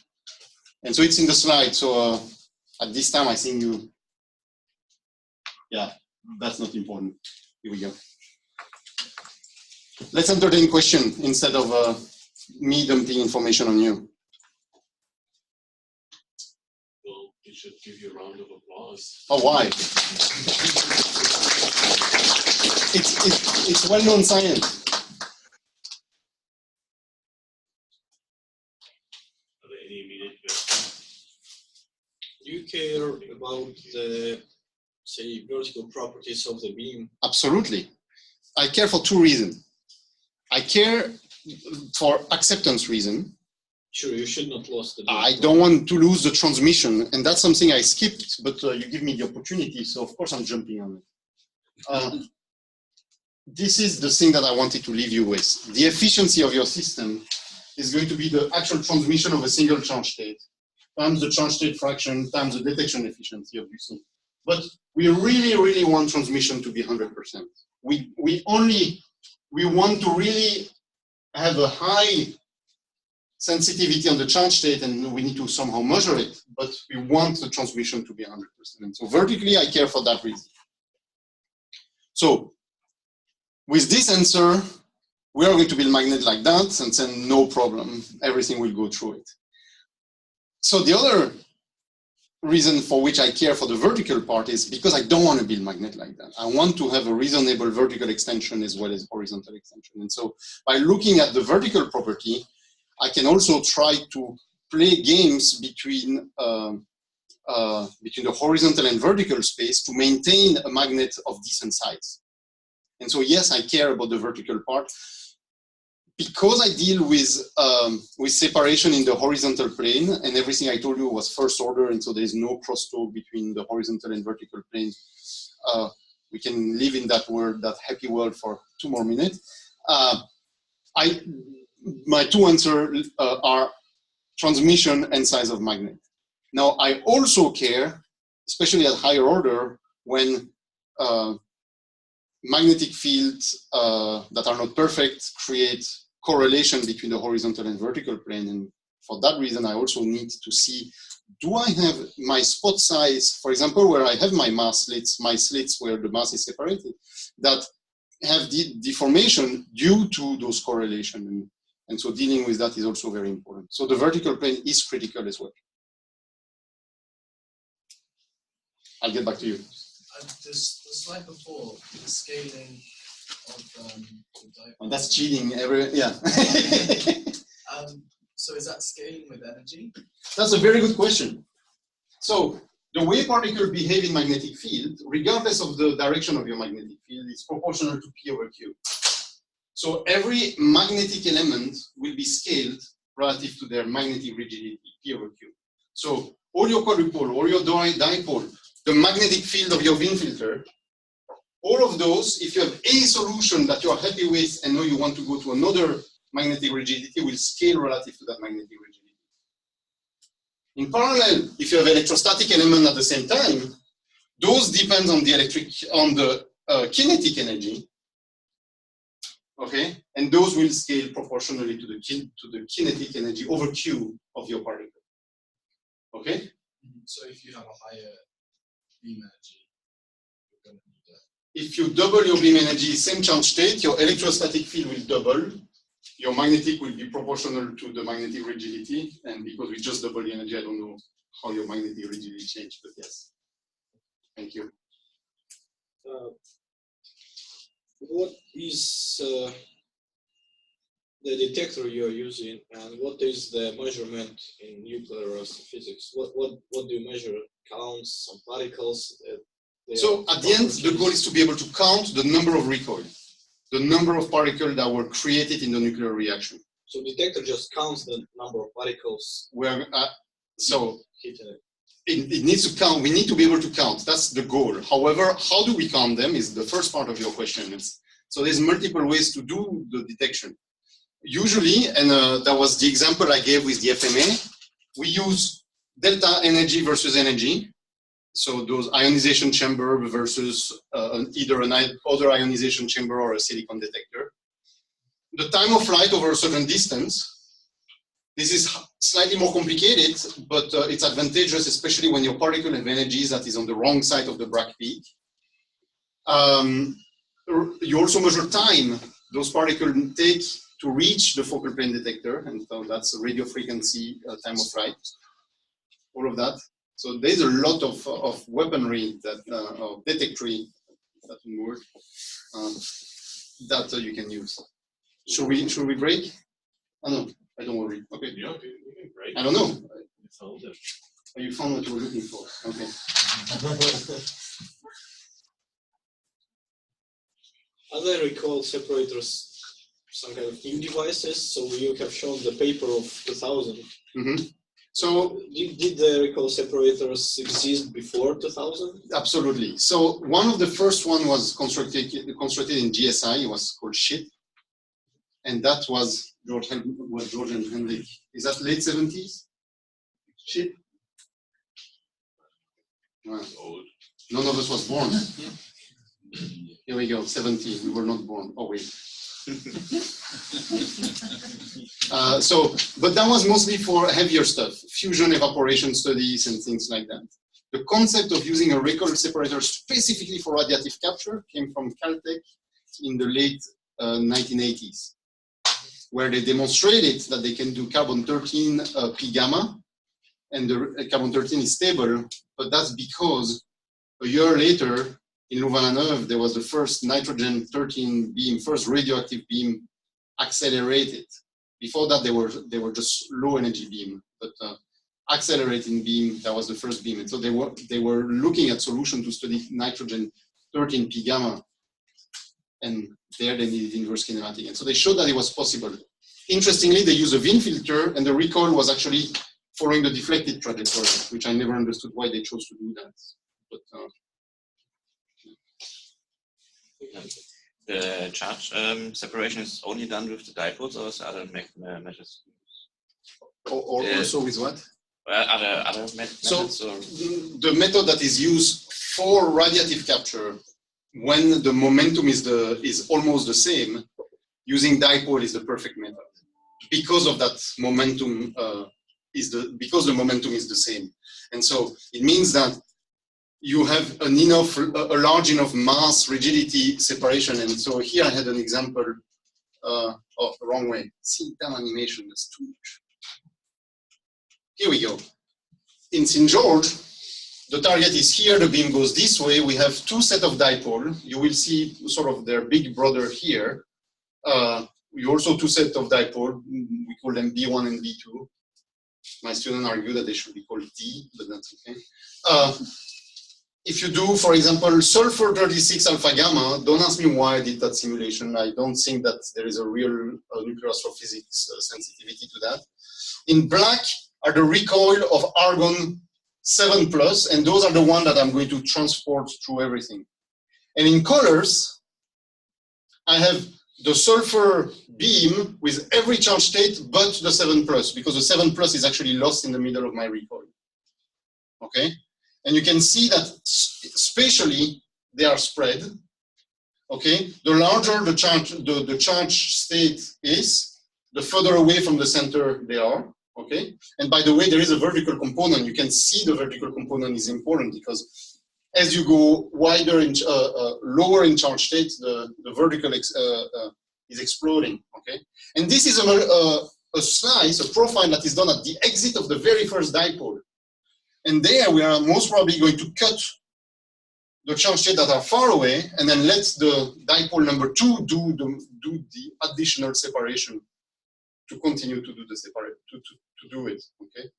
And so it's in the slide. So at this time, I think you, yeah, that's not important. Here we go. Let's entertain question instead of me dumping information on you. Well, we should give you a round of applause. Oh, why? It's well-known science. Are there any immediate questions? Do you care about the, say, vertical properties of the beam? Absolutely. I care for 2 reasons. I care for acceptance reason. Sure, you should not lose the beam. I don't want to lose the transmission, and that's something I skipped, but you give me the opportunity, so of course I'm jumping on it. This is the thing that I wanted to leave you with. The efficiency of your system is going to be the actual transmission of a single charge state, times the charge state fraction, times the detection efficiency, obviously. But we really, really want transmission to be 100%. We want to really have a high sensitivity on the charge state, and we need to somehow measure it, but we want the transmission to be 100%. And so vertically, I care for that reason. So with this answer, we are going to build magnet like that, and then no problem, everything will go through it. So the other reason for which I care for the vertical part is because I don't want to build magnet like that. I want to have a reasonable vertical extension as well as horizontal extension. And so by looking at the vertical property, I can also try to play games between the horizontal and vertical space to maintain a magnet of decent size. And so yes, I care about the vertical part. Because I deal with separation in the horizontal plane, and everything I told you was first order, and so there's no crosstalk between the horizontal and vertical plane. We can live in that world, that happy world, for 2 more minutes. My 2 answers are transmission and size of magnet. Now, I also care, especially at higher order, when magnetic fields that are not perfect create correlation between the horizontal and vertical plane. And for that reason, I also need to see, do I have my spot size, for example, where I have my mass slits, my slits where the mass is separated, that have deformation due to those correlations. And so dealing with that is also very important. So the vertical plane is critical as well. I'll get back to you. The slide before, the scaling of the Oh, that's cheating. Yeah. So is that scaling with energy? That's a very good question. So the way particles behave in magnetic field, regardless of the direction of your magnetic field, is proportional to P over Q. So every magnetic element will be scaled relative to their magnetic rigidity, P over Q. So all your quadrupole, all your dipole, the magnetic field of your wind filter, all of those, if you have a solution that you are happy with and know you want to go to another magnetic rigidity, will scale relative to that magnetic rigidity. In parallel, if you have electrostatic element at the same time, Those depend on the kinetic energy. Okay, and those will scale proportionally to the kinetic energy over Q of your particle. Okay. So if you have a higher beam energy, you're going to need that. If you double your beam energy, same charge state, your electrostatic field will double. Your magnetic will be proportional to the magnetic rigidity, and because we just double the energy, I don't know how your magnetic rigidity changed, but yes. Thank you. What is the detector you're using, and what is the measurement in nuclear astrophysics? What do you measure? Counts, some particles? So at the end, the goal is to be able to count the number of recoil, the number of particles that were created in the nuclear reaction. So detector just counts the number of particles. So hitting it. It needs to count. We need to be able to count. That's the goal. However, how do we count them is the first part of your question. So there's multiple ways to do the detection. Usually, and that was the example I gave with the FMA, we use delta energy versus energy. So those ionization chamber versus either other ionization chamber or a silicon detector. The time of flight over a certain distance. This is slightly more complicated, but it's advantageous, especially when your particle have energies that is on the wrong side of the Bragg peak. You also measure time those particles take to reach the focal plane detector, and so that's a radio frequency time of flight, all of that. So there's a lot of weaponry that, of detectory, that word, that you can use. Should we break? Oh, no. I don't worry. Okay. Yeah, we can break. I don't know. You found it. Oh, you found what you were looking for. Okay. As I recall, separators, some kind of new devices. So you have shown the paper of 2000. Mm-hmm. So did the recall separators exist before 2000? Absolutely. So one of the first one was constructed in GSI. It was called SHIP, and that was George and Henrik. Is that late 70s? SHIP? Old. None of us was born. Here we go, 70. We were not born. Oh wait. But that was mostly for heavier stuff, fusion evaporation studies and things like that. The concept of using a recoil separator specifically for radiative capture came from Caltech in the late 1980s, where they demonstrated that they can do carbon-13 P gamma, and the carbon-13 is stable, but that's because a year later in Louvain-la-Neuve, there was the first nitrogen-13 beam, first radioactive beam accelerated. Before that, they were just low energy beam, but accelerating beam, that was the first beam. And so they were looking at solution to study nitrogen-13 P gamma, and there they needed inverse kinematic. And so they showed that it was possible. Interestingly, they used a Wien filter, and the recoil was actually following the deflected trajectory, which I never understood why they chose to do that. But, the charge separation is only done with the dipoles, or is there other measures? or also with what? Other methods? So or? the method that is used for radiative capture, when the momentum is almost the same, using dipole is the perfect method because of that momentum because the momentum is the same, and so it means that you have a large enough mass rigidity separation. And so here I had an example of the wrong way. See, damn animation, that's too much. Here we go. In St. George, the target is here, the beam goes this way. We have two sets of dipole. You will see sort of their big brother here. We also two sets of dipole. We call them B1 and B2. My students argue that they should be called D, but that's okay. If you do, for example, sulfur 36 alpha gamma, don't ask me why I did that simulation. I don't think that there is a real nuclear astrophysics sensitivity to that. In black are the recoil of argon 7+, and those are the ones that I'm going to transport through everything. And in colors, I have the sulfur beam with every charge state but the 7+, because the 7+ is actually lost in the middle of my recoil. Okay? And you can see that spatially they are spread. Okay, the larger the charge state is, the further away from the center they are. Okay, and by the way, there is a vertical component. You can see the vertical component is important because as you go wider in lower in charge state, the vertical is exploding. Okay, and this is a slice, a profile that is done at the exit of the very first dipole. And there we are most probably going to cut the charge states that are far away, and then let the dipole number 2 do the additional separation to continue to do the to do it. Okay.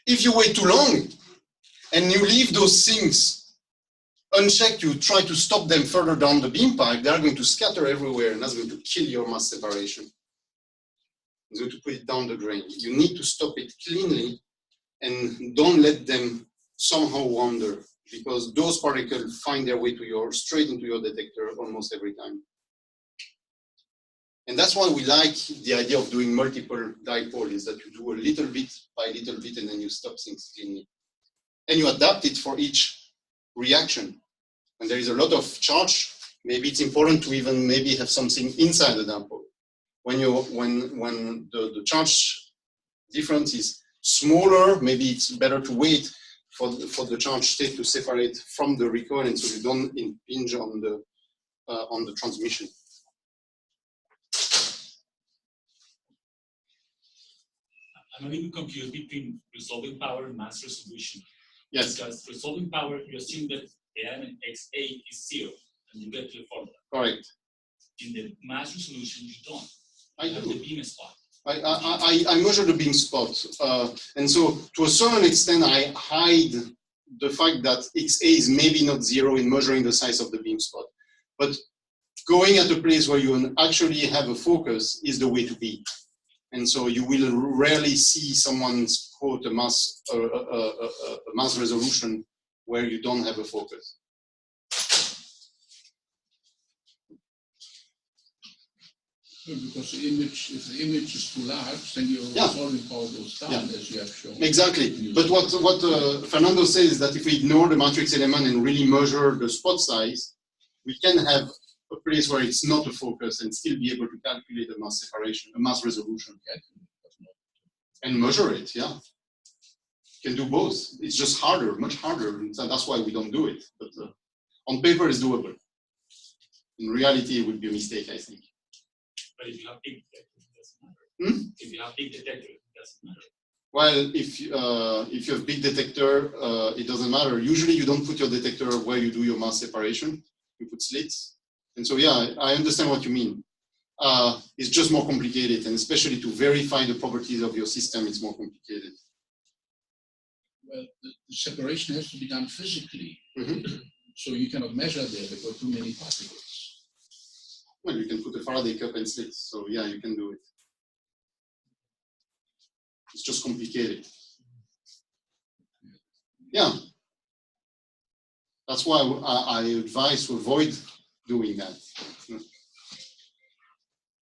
If you wait too long and you leave those things unchecked, you try to stop them further down the beam pipe, they are going to scatter everywhere, and that's going to kill your mass separation. It's going to put it down the drain. You need to stop it cleanly and don't let them somehow wander, because those particles find their way to straight into your detector almost every time. And that's why we like the idea of doing multiple dipole, is that you do a little bit by little bit and then you stop things cleanly. And you adapt it for each reaction. When there is a lot of charge, maybe it's important to even maybe have something inside the dipole. When the charge difference is smaller, maybe it's better to wait for the charge state to separate from the recoil, so you don't impinge on the transmission. I'm a little confused between resolving power and mass resolution. Yes. Because resolving power, you assume that element XA is 0, and you get to the formula. Correct. In the mass resolution, you don't. I have do. the beam spot. I measure the beam spot, and so to a certain extent, I hide the fact that XA is maybe not 0 in measuring the size of the beam spot. But going at a place where you actually have a focus is the way to be. And so you will rarely see someone's quote a mass resolution where you don't have a focus. Because the image, if the image is too large, then your resolving power goes down, as you have shown. Exactly. But what Fernando says is that if we ignore the matrix element and really measure the spot size, we can have a place where it's not a focus and still be able to calculate a mass separation, a mass resolution. And measure it, yeah. Can do both. It's just harder, much harder. And that's why we don't do it. But on paper, it's doable. In reality, it would be a mistake, I think. But if you have big detectors, it doesn't matter. If you have big detectors, it doesn't matter. Well, if you have big detector, it doesn't matter. Usually, you don't put your detector where you do your mass separation. You put slits. And so, yeah, I understand what you mean. It's just more complicated, and especially to verify the properties of your system, it's more complicated. Well, the separation has to be done physically. Mm-hmm. So you cannot measure there because too many particles. Well, you can put a Faraday cup and slits, so yeah, you can do it. It's just complicated. Yeah. That's why I advise to avoid doing that.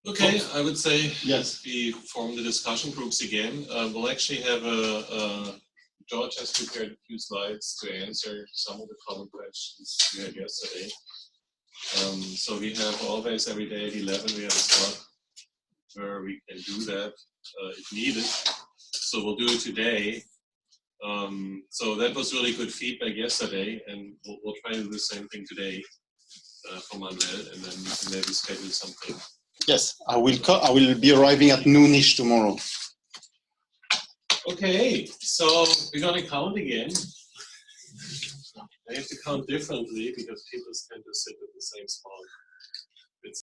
Okay, I would say yes. We form the discussion groups again. We'll actually have George has prepared a few slides to answer some of the common questions we had yesterday. So we have always every day at 11 we have a slot where we can do that if needed. So we'll do it today. So that was really good feedback yesterday, and we'll try to do the same thing today for Manuel, and then we can maybe schedule something. Yes, I will be arriving at noonish tomorrow. Okay, so we're gonna count again. I have to count differently because people tend to sit at the same spot.